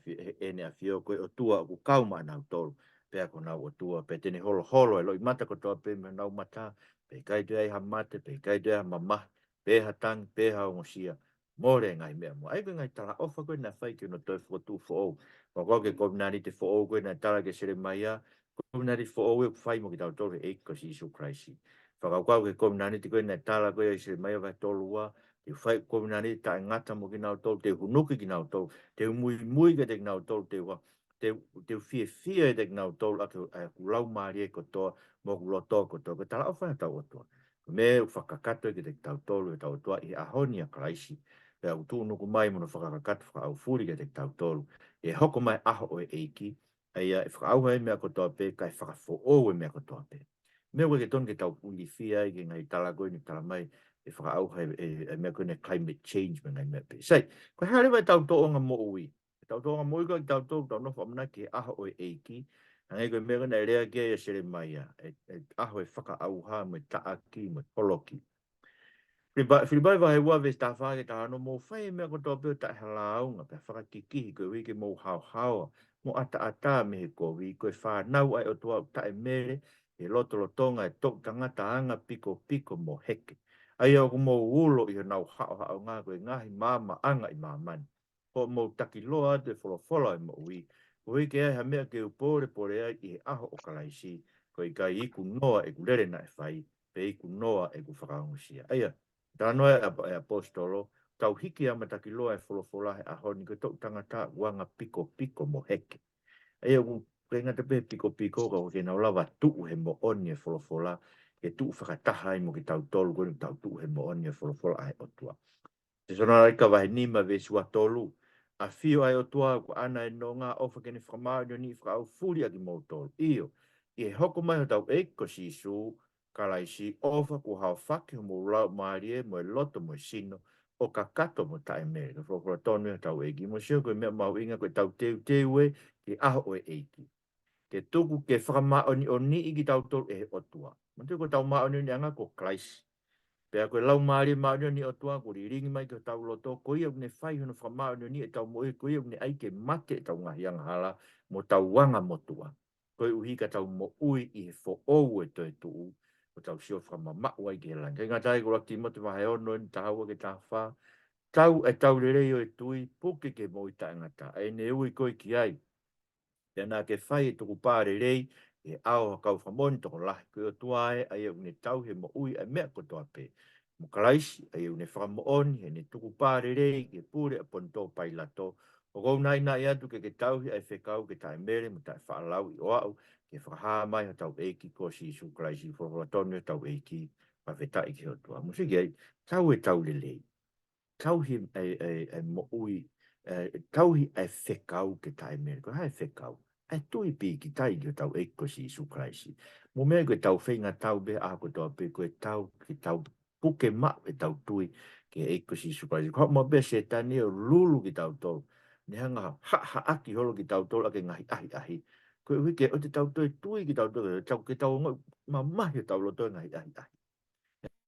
a fio koe o tua o kauma nau tolu pe ko nau o tua pe te ne holo holo e loi mata ko toa pe me nau mata pe kai te ai ha mate pe kai te ai ha mama pe ha tang pe ha o ngosia more ngai mea mo ai ko ngai tala ofa koe na whai ki no toi fo tu fo o ko ko ke kominari te fo o koe na tala ke Selemaia kominari fo o e whai mo ki tau tolu e ko si Isu Kraisi whakaukau ke kominani te koe nei tala koe i Selemaia vai tolua, te whai kominani ta ngata mo ki nau tolu, te hunuki ki nau tolu, te mui mui ke te nau tolu, te fie fie te nau tolu, a ku lau maari e kotoa, mo ku loto kotoa, ko tala o whai tau otua. Me whakakato ke te tau tolu e tau otua i ahoni a Kraisi, pe au tū nuku mai mo no whakakato whakau furi ke te tau tolu, e hoko mai aho o e eiki, e whakauha e mea kotoa pe, kai whakafo o e mea kotoa pe. Me koe ke tonu ke tau puli fia i ke ngai tala koe ni tala mai e whakaauha e mea koe ne climate change me ngai mea pe. Sei, koe haere vai tau toonga mo ui. Tau toonga mo ui koe tau toonga tau nofa amana ki aho o e eiki. Ngai koe mea koe ne rea kia e Selemaia. Aho e whakaauha me taaki me koloki. Whiribai vai ua ve sta whake ta ano mo whai mea ko tō peo ta halaunga pe whakakikihi koe wiki mo hao hao mo ata ata me he ko wi koe whanau ai o tua ta e mere e loto lotonga e tok tangata anga piko piko mo heke. Ai au ko mo ulo i nau hao hao ngā koe ngahi mama anga i mamani. Ko mo taki loa te wholo i mo ui. Ko wiki ai ha mea ke upore pore ai i he aho o kalaisi. Ko i kai iku noa e kulere na e whai pe iku noa e ku whakaungusia. Aia. Tanoe e apostolo, tau hiki ama taki loa e wholofolahe a honi ko tau tangata wanga piko piko mo heke. E o kei ngata pe piko piko ka o ke nau lava tuu he mo oni e wholofola, e tuu whakataha i mo ki tau tolu koni tau tuu he mo oni e wholofola ai otua. Te sona raika wahe nima ve sua tolu, a fio ai otua ko ana e no ngā ofa kene whakamārio ni whakau furi aki mo tolu. Io, i he hoko mai ho tau eiko si su, kalaisi ofa ku hao whaki mo lau maarie mo e loto mo e sino o ka kato mo tae mere. Ka whakura tonu e tau eiki. Mo sio koe mea mau inga koe tau teu teue ki aho o e eiki. Ke tuku ke whakama oni oni i ki tau tolu e otua. Mo te koe tau maa oni oni anga ko klaisi. Pea koe lau maarie maa oni oni otua ko ringi mai ko tau loto. Ko ia une whai hono whakama oni oni e tau moe. Ko ia une aike mate e tau ngahi anga hala mo tau wanga motua. Koe uhi ka tau mo ui i he fo ou e toi tuu. O tau sio whamama wai ke lang. Kei ngā tai ko rakti mo te wahe ono ni tahaua ke tā whā. Tau e tau le rei o e tui, puke ke mo i ta ngata. E ne ui koe ki ai. Te nā ke whai e tuku pāre rei, e ao hakau whamoni toko lahi. Koe o tuae, ai e une tau he mo ui, ai mea ko toa pē. Mo kalaisi, ai e une whamo oni, he ne tuku pāre rei, ke pūre a ponto pai lato, O kou nai nai atu ke tauhi ai whekau ke tai mere mo tai whaalau I oau ke whakaha mai ha tau eiki ko si Isu Kraisi whakatonga tau eiki pa whetai ki hotua. Musiki ai, tau e tau lelei. Tauhi ai mo ui, tauhi ai whekau ke tai mere. Ko hai whekau. Ai tui pi ki tai ki tau eiki ko si Isu Kraisi. Mo mea koe tau whenga tau be a ko tau pe koe tau ki tau puke ma e tau tui ke eiki ko si Isu Kraisi. Ko mo be se tani o lulu ki tau tau. Ni hanga ha aki holo ki tau tau ke ngahi ahi ahi. Koe wike o te tau tui ki tau tau ke tau ngoi ma mahi tau loto ngahi ahi ahi.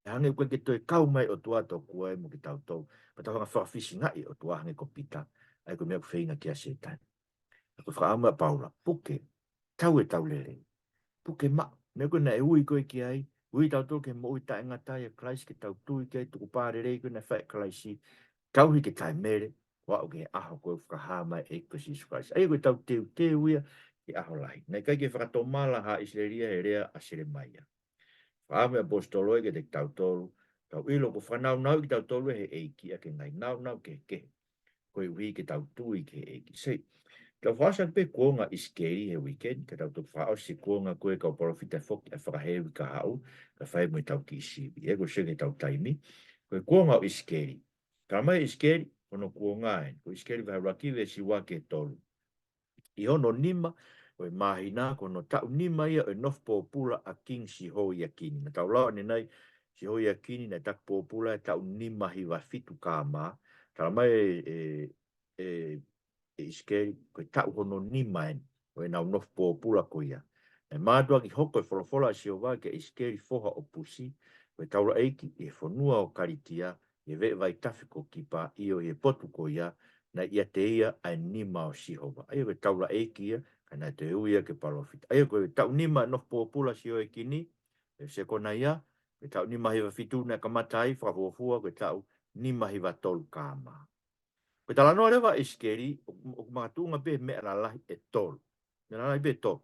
Hange koe ke toi kau mai o tua tau kua e mo ki tau tau. Pa tau hanga whakawhisi ngai o tua hange ko pita. Ai koe mea kuwhenga kia se tani. Koe whakaama paula, puke, tau e tau lele. Puke ma, mea koe na e ui koe ki ai. Ui tau tau ke mo ui tae ngatai e Christ ke tau tui ke tuku pāre rei koe na whae Christ. Tauhi ke tai mere, wa o ke aho koe whakahama e koe si Christ. Ai koe tau teu ia ke aho lahi. Nei kai ke whakatomala ha Israelia he rea a Selemaia. Whaame apostolo ke te tau tolu. Tau ilo ko whanau nau ki tau tolu he eiki a ke ngai nau ke. Koe ui ke tau tui ke eiki. Sei, ka whasa pe kuonga Isikeli he weekend, ka tau tuku whao si kuonga koe ka Palofita foki a whakahewi ka hau, ka whai mui tau ki isiwi. E ko senge tau taimi. Koe kuonga o Isikeli. Ka mai Isikeli, ono kuonga e. Ko Isikeli vai rakiwe si wake tolu. I hono nima, o mahina kono tau nima ia o Takipopula a king si hoi a kini. Na tau lao ni nei, si hoi a kini na Takipopula e tau nima hi wa fitu ka ma. Tau mai Isikeli, koe tau hono nima en, o nau Takipopula ko ia. E mātua ki hoko e wholofola si o wā ke Isikeli foha o pusi, koe tau la eiki e whanua o karitia, e ve vai tawhiko ki pa i o e potu ko ia, na ia te ia ai nima o sihova. Ai koe tau la eiki ia, kana te uia ke Palofita. Ai koe tau nima no Takipopula si o e kini, e se kona ia, koe tau nima hiwa fitu na kamatai, whafuafua, koe tau nima hiwa tolu kāma. Koe tala noa rewa Isikeli, o mga tunga pe mea la lahi e tolu. Mea la lahi pe tolu.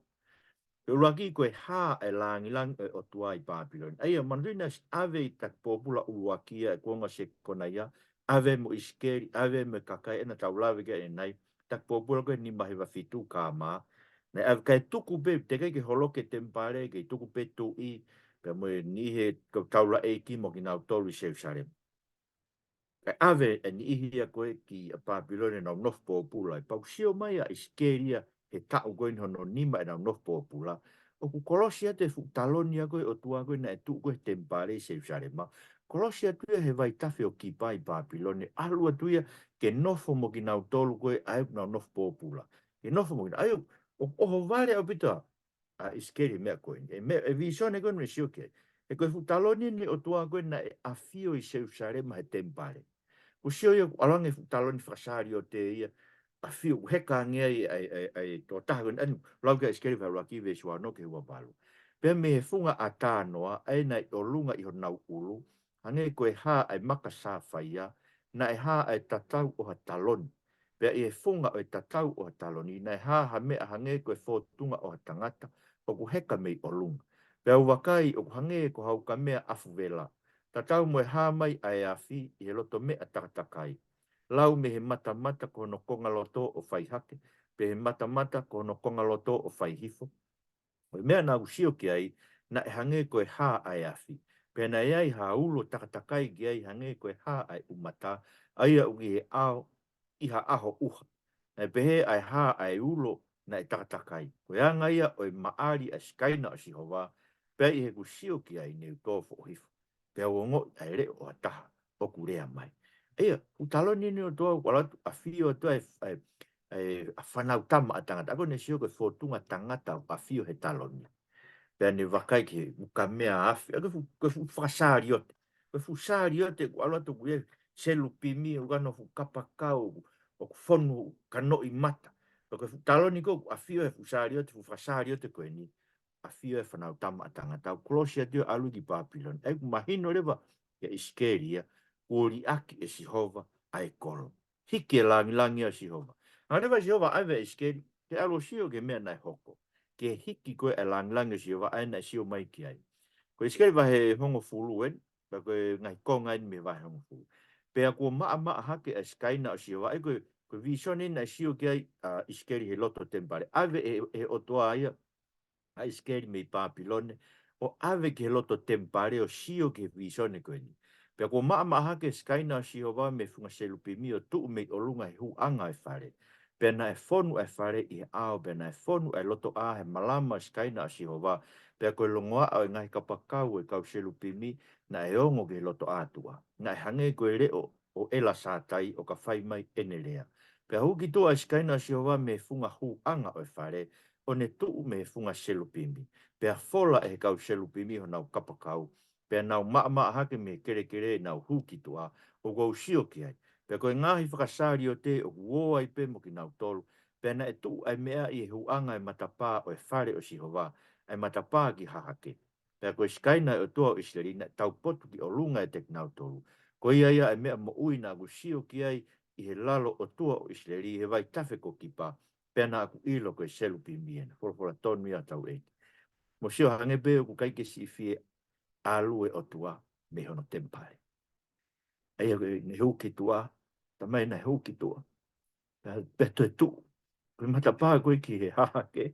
Koe uraki koe hā e langilang e o tua I Papilone. Ai manuina ave I Takipopula uruakia e kuonga se kona ia, ave mo Isikeli, ave mo kakai ena tau lawe ke e nai, Takipopula koe ni mahi wa fitu ka ma. Nei ave kai tuku pe, te kai ke holoke tempare, ke tuku pe tu I, pe mo ni he taula eiki mo ki nau tolu I Jerusalem. Kai ave e ni ihi a koe ki a Papilone nau Takipopula, pau sio mai a Isikeli he tau koe ni hono nima e nau Takipopula, o ku kolosia te Taloni koe o tua koe na e tu koe tempare I Jerusalem. Kolosia tuia he vai tafe o ki pai Papilone, alua tuia ke nofo mo ki nau tolu koe ai nau Takipopula. Ke nofo mo ki nau, ai o oho vale au pita, a Isikeli mea koe, e visone koe me sio ke, e koe Taloni ni o tua koe na e afio I Jerusalem he tempare. O sio ia alange Taloni whakasari o te ia, a fio heka ngea ai to taha anu lauka Isikeli vai raki ve sua no ke hua balu. Pe me he funga a tānoa ai nei o lunga I ho nau ulu, hange koe ha ai maka sa whaia, na e ha ai tatau o ha Taloni. Pe e funga o tatau o ha Taloni, na e ha mea hange koe fōtunga o ha tangata, o ku heka mei o lunga. Pe au wakai o ku hange ko hau ka mea afu vela. Tatau mo e ha mai ai afi I he loto mea takatakai. Lau me he mata ko no konga loto o whai hake, pe he mata ko no konga loto o whai hifo. O mea nā usio ki ai, na e hange koe hā ai afi. Pe na e ai ha ulo takatakai ki ai hange koe hā ai umata, aia uki he ao, iha aho uha. Na pe he ai hā ai ulo na e takatakai. Koe anga ia o maari a skaina o sihova, pe i he kusio ki ai ne utofo o hifo. Pe au ngo ai re o ataha, o kurea mai. Ia, Taloni ni o toa walatu a fio toa e whanau tama a tangata. Ako ne sio koe fōtunga tangata a fio he Taloni. Pea ne wakai ke uka mea afi. Ako koe whakasari o te. Koe whusari o te walatu kue selu pimi o gano kapakau o whonu kano I mata. Koe Taloni ko a fio he whusari o te whakasari o te koe ni. A fio e whanau tama a tangata. O Kolosia teo alu ki Papilone. Ei mahino rewa ke Isikeli ori aki e Sihova ai kolo. Hiki e langi a Sihova. Nā rewa Sihova aiwe Isikeli, ke alo sio ke mea nai hoko. Ke hiki koe e langi a Sihova ai nai sio mai ki ai. Ko Isikeli wahe hongo fulu en, pa koe ngai konga en me wahe hongo fulu. Pea kua maa hake e skaina o Sihova, ai koe Ko visione na sio ke iskeri he loto tempare. Ave e otoa ia a iskeri me Papilone o ave ke loto tempare o sio ke visione ko ni. Pe ko maa hake skaina sio wa me funga selupimi o tu me o lunga hu anga e fare. Pe na e fonu e fare i ao, pe na e fonu e loto a he malama skaina sio wa. Pe ko longoa o ngai kapakau e kau selupimi na e ongo ke loto atua. Na e hange ko e reo o ela sātai o ka whai mai enelea. Pe huki toa skaina sio wa me funga hu anga o e fare, o ne tuu me funga selupimi. Pea fola e kau selupimi ho nau kapakau. Pea nau maa hake me kere nau huki toa o gau sio ki ai. Pea koe ngahi whakasari o te o kuoa i pe mo ki nau tolu. Pea na e tuu ai mea i e huanga e matapā o e whare o sihova. Ai matapā ki hahake. Pea koe skaina o toa o Israelina tau potu ki o lunga e tek nau tolu. Ko ia e mea mo ui na gu sio ki ai i he lalo o tua o Israeli he vai tafe ko kipa pena aku ilo ko selu pimiena for tonu ia tau e mo sio hange be ku kai ke si fie alu e o tua me hono tempare ai ne hu ki tua ta mai na hu ki tua pe to tu ko mata pa ko ki he ha ke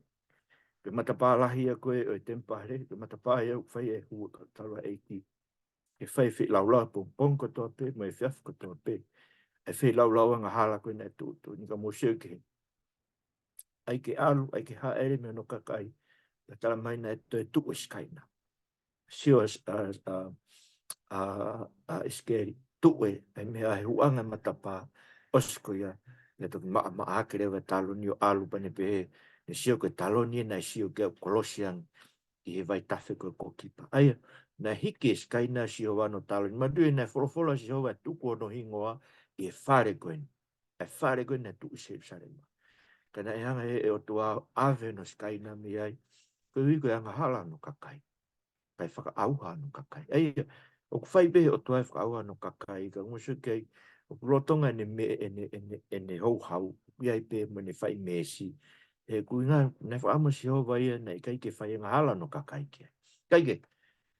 ko mata pa la hia ko e tempare ko mata pa e fai e hu ka tala e ki e fai fi la pon ko to pe mo e fiaf ko to pe e fai la nga hala ko na tu ni ka mo sio ke ai ke alu, ai ke haere me no kakai. Na tala mai na e tu iskaina. Sio iskeri. Tu e me a huanga matapa. Osko ia. Le toki ma akere wa talo ni o alu pane pehe. Ne sio ke talo ni na sio ke kolosian. I he vai tafe ko kokipa. Aia, na hiki iskaina sio wano talo ni. Madui na folofola sio wa tuku ono hingoa. I e whare koen. E whare koen na tu isarema. Kana e hanga e o tua ave no skaina mi ai. Ko wiko e hanga hala no kakai. Kai whaka auha no kakai. Ei, o ku whai behe o tua e whaka auha no kakai. Ka ngusu kei, o ku rotonga ene hou hau. Ia i pe mo ne whai mesi. E ku inga, ne wha ama si hova ia, nei kai ke whai hanga hala no kakai kia. Kai ke,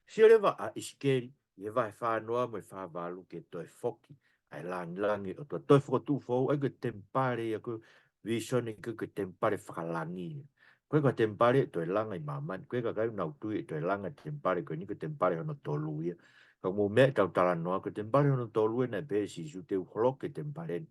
si rewa a Isikeli, i e vai whanoa mo e whavalu ke toi foki. Ai langi o toi whakatu fau, ai ke tempare ia ku visione ke tempare whakalangi. Koe ka tempare to e langa i maman, koe ka kai nau tui to e langa tempare, koe ni ke tempare hono tolu ia. Ka mo mea tau tala noa, ke tempare hono tolu ia na be si su te uholoke tempare,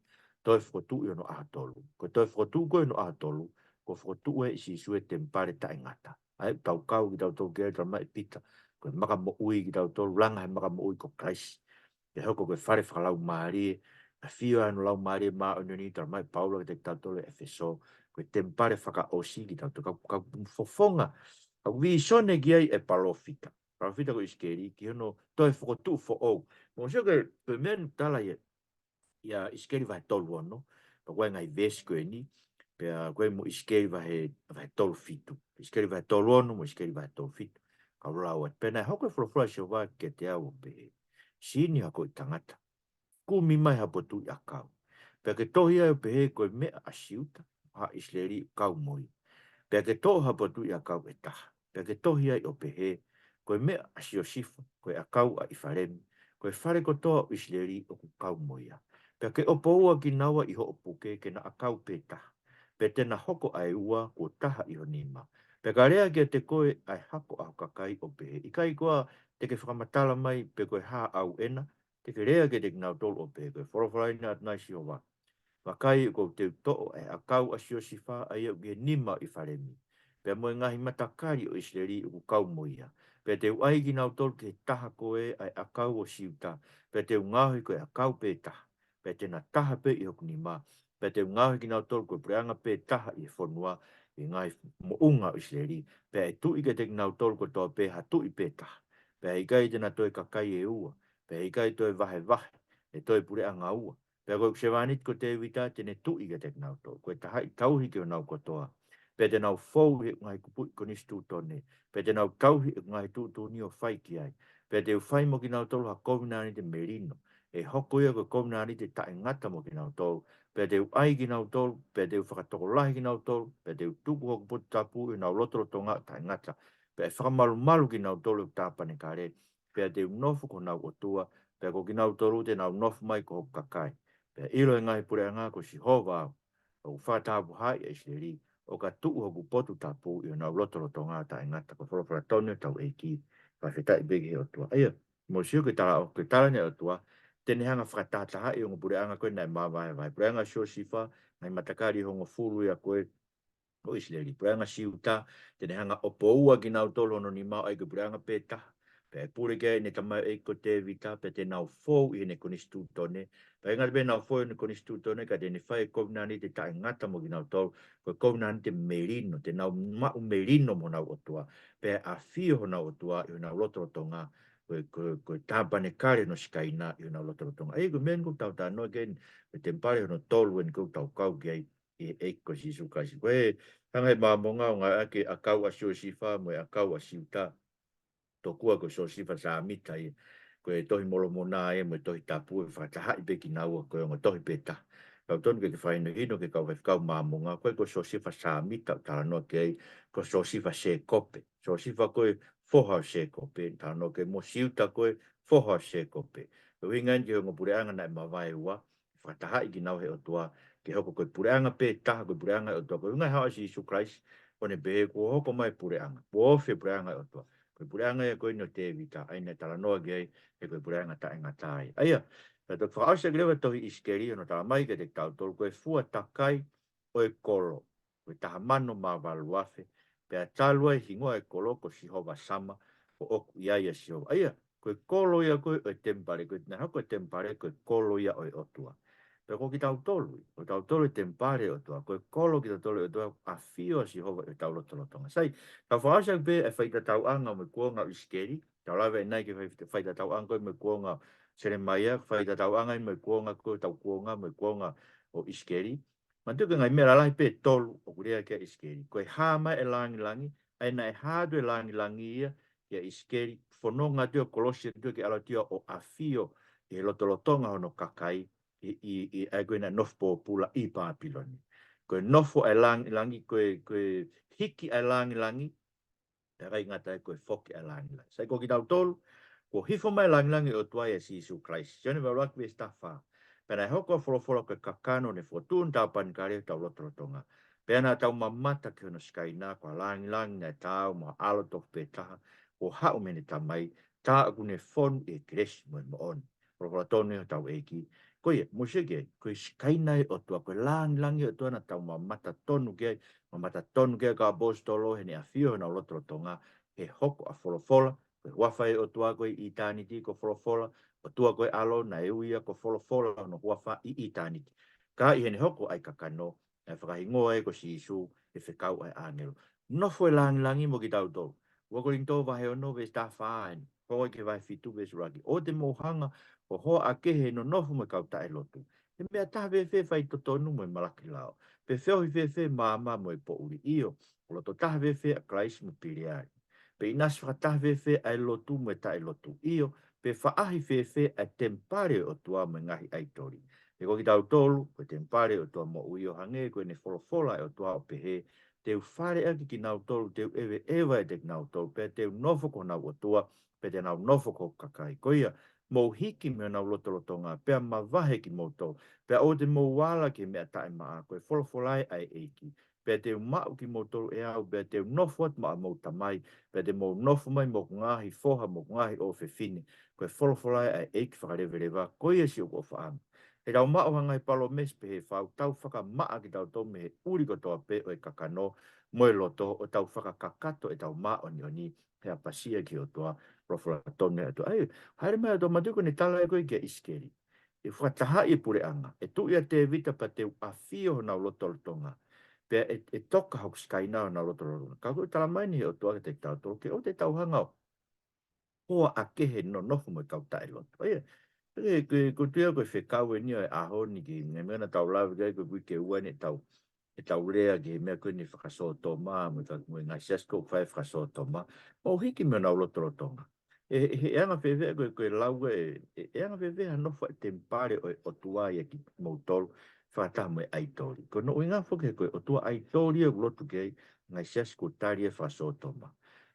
toi whakatu i hono aha tolu. Ko toi whakatu koe no aha tolu, ko whakatu e si su e tempare ta ingata. Ai tau kau ki tau tau kere tau mai pita, koe maka mo ui ki tau tolu, langa he maka mo ui ko Christ. Ke hoko koe whare whakalau maari, a fio anu lau maari maa o ni tau mai Paulo ke te tau tolu e feso, koe tempare whaka osi ki tau tau ka fofonga. Ka visone ki ai e Palofita. Palofita ko Isikeli, ki hono toi whakotu fo ou. Mo sio ke koe men tala ia Isikeli vai tolu ono, pa koe ngai vesi koe ni, pe koe mo Isikeli vai tolu fitu. Isikeli vai tolu ono, mo Isikeli vai tolu fitu. Ka ulaua, pena hoko e flofla sio wa ke te au pe sini hako i tangata. Kumi mai hapotu i akau. Pea ke tohi ai pe he koe mea asiuta, ha Isikeli kau moi. Pea ke tohi hapotu i akau e taha. Pea ke tohi ai o pe he, koe mea asio sifa, koe akau a ifaremi, koe whare ko toa o Isikeli o ku kau moia. Pea ke opo ua ki nawa i ho opuke ke na akau pe taha. Pea tena hoko ai ua ko taha i ho nima. Pea ka rea ke te koe ai hako au kakai o pe he. I kai koa te ke whakamatala mai pe koe ha au ena, te ke rea ke te kinau tolu o pe koe. Whorowharaina at naisi o wa. Wakai ko te to'o e akau asio sifa ai au ke nima i wharemi. Pea moe ngahi matakari o Isikeli o kau moia. Pea te uai ki nau tolu ke taha koe ai akau o siuta. Pea te ungahi koe akau pe taha. Pea te na taha pe i hoku nima. Pea te ungahi ki nau tolu koe preanga pe taha i whonua i ngai mounga o Isikeli. Pea e tui ke te nau tolu koe toa pe ha tui pe taha. Pea i kai tena toi kakai e ua. Pea i kai toi vahe vahe. E toi pureanga ua. Pea koe kusewanit ko te wita tene tui ke te nau tolu. Koe taha i tauhi ke o nau kotoa. Pea te nau fau he ngai kupui ko nistu tone. Pea te nau tauhi e ngai tu ni o whai ki ai. Pea te uwhai mo ki nau tolu ha kovinani te merino. E hoko ia ko kovinani te tae ngata mo ki nau tolu. Pea te uai ki nau tolu. Pea te whakatoko lahi ki nau tolu. Pea te utuku hoku putu tapu e nau lotoro tonga tae ngata. Pea e whakamalu malu ki nau tolu e tāpane kare. Pea te unofu ko nau otua. Pea ko ki nau tolu te nau nofu mai ko hoku kakai. ilo e ngai pure anga ko si hova o whatapu hai e Isikeli o ka tuu hoku potu tapu i o nau loto roto ngā ta ingata ko wholopara tonu tau e ki whawhetai begi o tua. Aia, mo siu ke tala o ke tala ne o tua, tene hanga whakatata hai o ngu pure anga koe nai mawai vai. Pure anga sio sifa, ngai matakari hongo furu ia koe o Isikeli. Pure anga siuta, tene hanga opo ua ki nau tolo no ni mau ai ke pure anga peta. Pe pure ke ne tamai e ko te vita, pe te nau fōu i ne konistu tone. Pe ingat be nau fōu i ne konistu tone, ka te ne whai kovnani te tae ngata mo ki nau tolo, ko kovnani te merino, te nau mau merino mo nau otua. Pe a fio ho nau otua, i nau loto rotonga, ko tāpane kare no skaina, i nau loto rotonga. Ei, ko men ko tau tā no gen, pe te mpare no tolu en ko tau kau ki ai, e ko si su kaisi. Ko e, hangai māmonga o ngā ake a kau a sio sifa, mo e a kau a siuta, to kua ko so sifa sa mita i ko e tohi molo mona e mo tohi tapu e whakahai pe ki naua ko e ngo tohi peta. Kau tonu ke whaino hino ke kau whakau māmunga ko e ko so sifa sa mita tala no ke ei ko so sifa se kope. So sifa ko e foha se kope tala no ke mo siuta ko e foha se kope. Ko hingan ki hongo pureanga na e mawai ua whakahai ki nau he o tua ke hoko ko pureanga pe taha ko pureanga o tua ko hingai hawa si Isu Christ ko ne behe ko hoko mai pureanga. Ko ofe pureanga o tua. Koe pureanga e koe no te vita, aina tala noa gei, e koe pureanga ta inga tai. Aia, ta tok whaasa grewa tohi Isikeli, no tala mai ke te tau tolu, koe fua takai o e kolo, koe taha mano ma waluafe, pea talua e hingoa e kolo ko sihova sama, o oku iaia sihova. Aia, koe kolo ia koe o e tempare, koe tina hako e tempare, koe kolo ia o e otua. Pea ko ki tau tolu, o tau tolu e tempare o tua, koe kolo ki tau tolu e tua, a fio sihova e tau lotolotonga. Sai, ka whaasa be e whaita tau anga me kuonga Isikeli, tau lawe e nai ke whaita tau anga me kuonga Selemaia, whaita tau anga me kuonga ko tau kuonga me kuonga o Isikeli. Ma tuka ngai mea lalai pe tolu o kurea kia Isikeli. Koe hama e langi langi, aina e hadu e langi langi ia kia Isikeli. Whanonga teo kolosia teo ke alatia o afio e lotolotonga hono kakai i agoina Takipopula i Papilone. Koe nofo e langi langi, koe hiki e langi langi, e rai ngata e koe foki e langi langi. Sai ko ki tau tolu, ko hifo mai langi langi o tuai e si Isu Christ. Sione wa wakwe stafa. Pena e hoko folo ke kakano ne fotun tau panikare tau lotorotonga. Pena tau mamata ke hono skaina, kwa langi langi na tau ma alo tofu pe taha, o hao mene tamai, ta akune fonu e kresi mo e mo on. Folo tonu tau eki. Koe, musike, koe skaina e o tua, koe langi langi o tua na tau mamata tonu ke, mamata tonu ke ka apostolo, hene a fio na lotorotonga, he hoko a folofola, koe wafai o tua koe i taniti ko folofola, o tua koe alo na e uia ko folofola no wafa i taniti. Ka i hene hoko ai kakano, e whakahingoa e ko si Isu, e whekau ai angelo. Nofo e langi langi mo ki tau tau. Wako ring tō wahe o no ve sta whaen, koe ke vai fitu ve suraki. O te mohanga, o hoa a kehe no nofo me kau tae lotu. E mea taha ve whai to tonu mo e malaki lao. Pe whiohi ve māma mo e po uri io. O loto taha ve a Christ mo piriari. Pe inas whakataha ve ai lotu mo e tae lotu io. Pe whaahi ve a tempare o tua mo ngahi aitori. Pe koki tau tolu, pe tempare o tua mo ui o hange, koe ne wholofola e o tua o pehe. Teu whare aki ki nau tolu, teu ewa e te nau tolu. Pe teu nofo ko nau o tua, pe te nau nofo ko kakai. Koia, mo hiki me nau lotolotonga, pea mawahe ki mo tolu. Pea o te mo wala ki mea tae maa, koe wholofolai ai eiki. Pea te mau ki mo tolu e au, pea te nofo at maa mo tamai, pea te mo nofo mai mo ngahi foha, mo ngahi o fefine, koe wholofolai ai eiki whakarewerewa, koe si o ko whaam. He rau mao hangai palo mes pe he whau, tau whaka maa ki tau tau me he uri ko toa pe o e kakano, moe loto o tau whaka kakato e tau maa oni oni, he a pasia ki o toa, rofola tone atu. Ai, haere mea toa matuko ni tala e koe kia Isikeli. E whataha i pure anga. E tu ia te vita pa te awhio na lotolotonga. Pea e toka hok skaina na lotolotonga. Ka koe tala mai ni o tua ke te tau tō, ke o te tau hanga o. Hoa a kehe no nofu mo tau tae loto. Ia, ko tua koe whekau e ni o e aho ni ki ngai mena tau lawe gai koe kui ke ua ni tau. E tau rea ki mea koe ni whakaso tō maa, mo ngai sesko whai whakaso tō maa. Mo hiki me na lotolotonga. E anga whewea koe laua e anga whewea nofa e tempare o tua ia ki mautolu whakataha mo e aitori. Ko no inga whoke koe o tua aitori e ulotu kei ngai sesko tari e whakasotoma.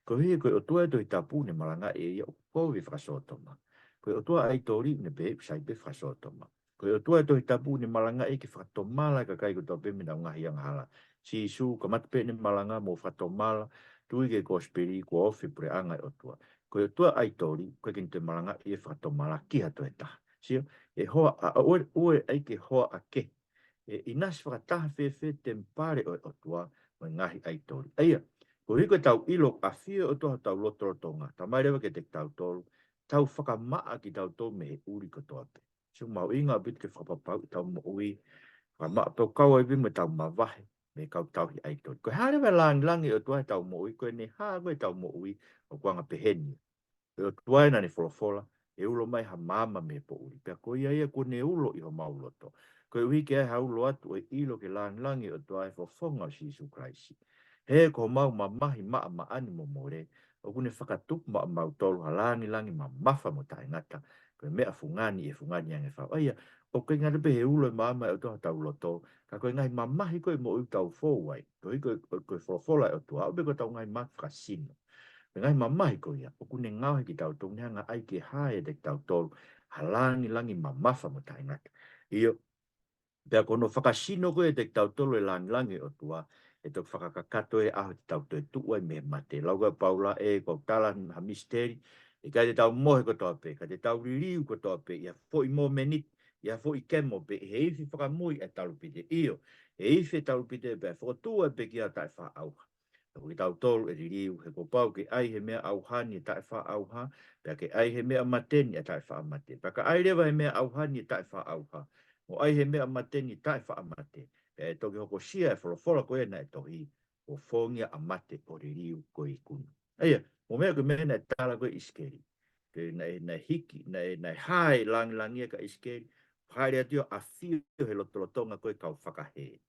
Ko hii koe o tua e toi tapu ne maranga e ia o koe whakasotoma. Koe o tua aitori ne be sai be whakasotoma. Ko o tua to tapu ni malanga e ke whatomala ka kai ko tau pe mina ngahi ang hala. Si su ka matpe ni malanga mo whatomala tui ke kosperi ko ofi pre anga o tua. Ko o tua aitori ko ke te malanga e whatomala ki hato e taha. Sio, e hoa a ue ai ke hoa a ke. E inas whakataha whewhe tempare o tua mo ngahi aitori. Aia, ko hiko tau ilo a whio o tua tau lotorotonga. Ta mai rewa ke te tau tolu. Tau whakamaa ki tau tolu me he uri ko toa pe. So mau inga bit ke whapapau tau mo ui. Whamaa pau kau ai me tau mawahe. Me kau tau hi aitori. Ko haere me langi o tua tau mo ui. Ko ne haa koe tau mo ui. O kuanga peheni. Ko tua ina ni folofola. E ulo mai ha mama me po uri. Pea ko ia ia ko ne ulo i ho mauloto. Ko ui ke ai haulo atu e ilo ke langi o tua e fofonga o Sisu Kraisi. He ko mau mamahi maa maani mo more. O kune whakatup maa mau tolu halangi langi ma mafa mo tae ngata. Ko mea fungani e fungani yang e whao. Aia, o ke ngare pe he ulo e maama e o toha tau loto. Ka koe ngai mamahi koe mo ui tau fōwai. Ko i koe wholofola e o tua. Au be ko tau ngai mak whakasino. Ngai mamahi ko ia, o kune ngau ki tau tō hanga ai ke hae de tau tō halangi langi mamafa mo tai ngata. Io, pea kono whakasino koe te tau tō e langi o tua, e tō whakakakato e aho te tau tō e tua me mate. Lauga paula e ko tala ha misteri, e kai te tau mohe ko tō pe, kai te tau ririu ko tō pe, ia fo i mo menit, ia fo i kemo pe, he ifi whakamui e talupite. Io, e ifi talupite pe, whakatua pe kia tai wha auha. Ko ki tau tolu e ririu, he ko pau ke ai he mea auhani e tae wha auha, pea ke ai he mea mateni e tae wha amate. Pea ka ai rewa he mea auhani e tae wha auha, o ai he mea mateni e tae wha amate. Pea e toki hoko sia e wholofola koe na e tohi, o whongia amate o ririu koe i kunu. Eia, mo mea koe mea na e tala koe iskeri. Ke na hiki, na hae langi e ka iskeri, haere atio a fio he lotolotonga koe kau whakahee.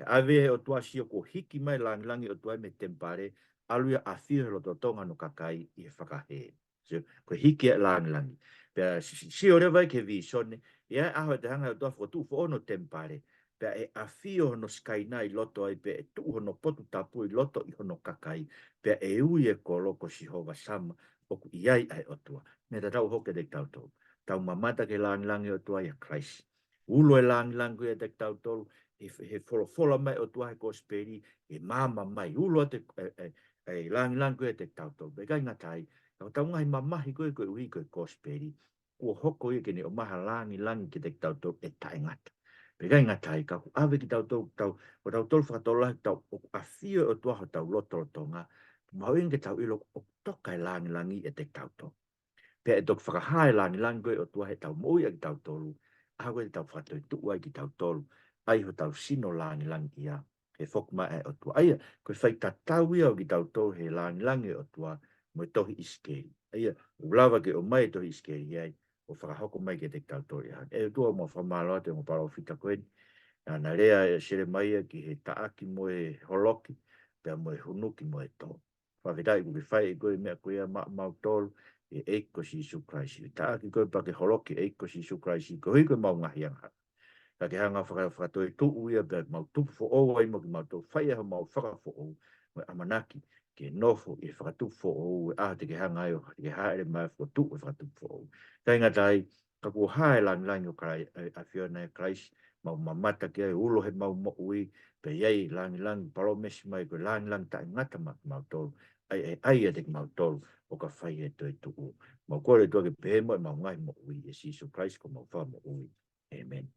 Ave o tua sio ko hiki mai langi o tua me tempare aluia a fio lo tonga no kakai i whakahe. So, ko hiki e langi. Pea sio rewa ke vi sone, ia aho te hanga o tua whotu fo ono tempare, pea e a fio no skaina i loto ai pe e tu hono potu tapu i loto i hono kakai, pea e ui e ko loko si hova sama, oku iai ai o tua. Me ta tau hoke de tau tau. Tau mamata ke langi o tua ia Christ. Ulo e langi e te tau tau, he folofola mai o tua he kosperi, e mama mai, ulo te lang koe te tautou, be kai ngatai, kau tau ngai mamahi koe koe ui koe kosperi, kua hoko i kene o maha langi ke te tautou e tae ngata. Be kai ngatai, kau ave ki tautou, o tautou whakatola, tau o awhio o tua ho tau loto tonga, mau inge tau ilo o toka e langi e te tautou. Pea e tok whakahae langi koe o tua he tau moi a ki tautolu, a koe tau whakatoi tua ki tautolu, ai ho tau sino langi ia, he whokma e o tua. Aia, koe whai tatau ia o ki tau tau he langi o tua, mo tohi iskeri. Aia, ulawa ke o mai tohi iskeri iai, o whakahoko mai ke te tau tau ia. E tua mo whamaloa te mo Palofita koeni, na rea e Selemaia ki he taaki mo e holoki, pea mo e hunuki mo e tō. Whawhitai kuki whai e koe mea koe mau tolu, e eiko si Isu Kraisi. Taaki koe pa ke holoki eiko si Isu Kraisi, ko hui koe mau ngahi anga. Ka ke hanga whakatoi tu uia, pe mau tupu fo o ai mo ki mau tau whai aha mau whaka fo o, mo amanaki, ke nofo i whakatupu fo o, a te ke hanga ai o, te ke haere mai fo tu e whakatupu fo o. Kai ngatai, ka kua hae langi o krai, a whiona e Kraisi, mau mamata ki ai ulo he mau mo ui, pe iei langi palomesi mai ko langi ta ngata mau tolu, ai e te mau tolu, o ka whai e toi tu u. Mau kore toa ke pe mo e mau ngai mo ui, e Sisu Christ ko mau wha mo ui. Amen.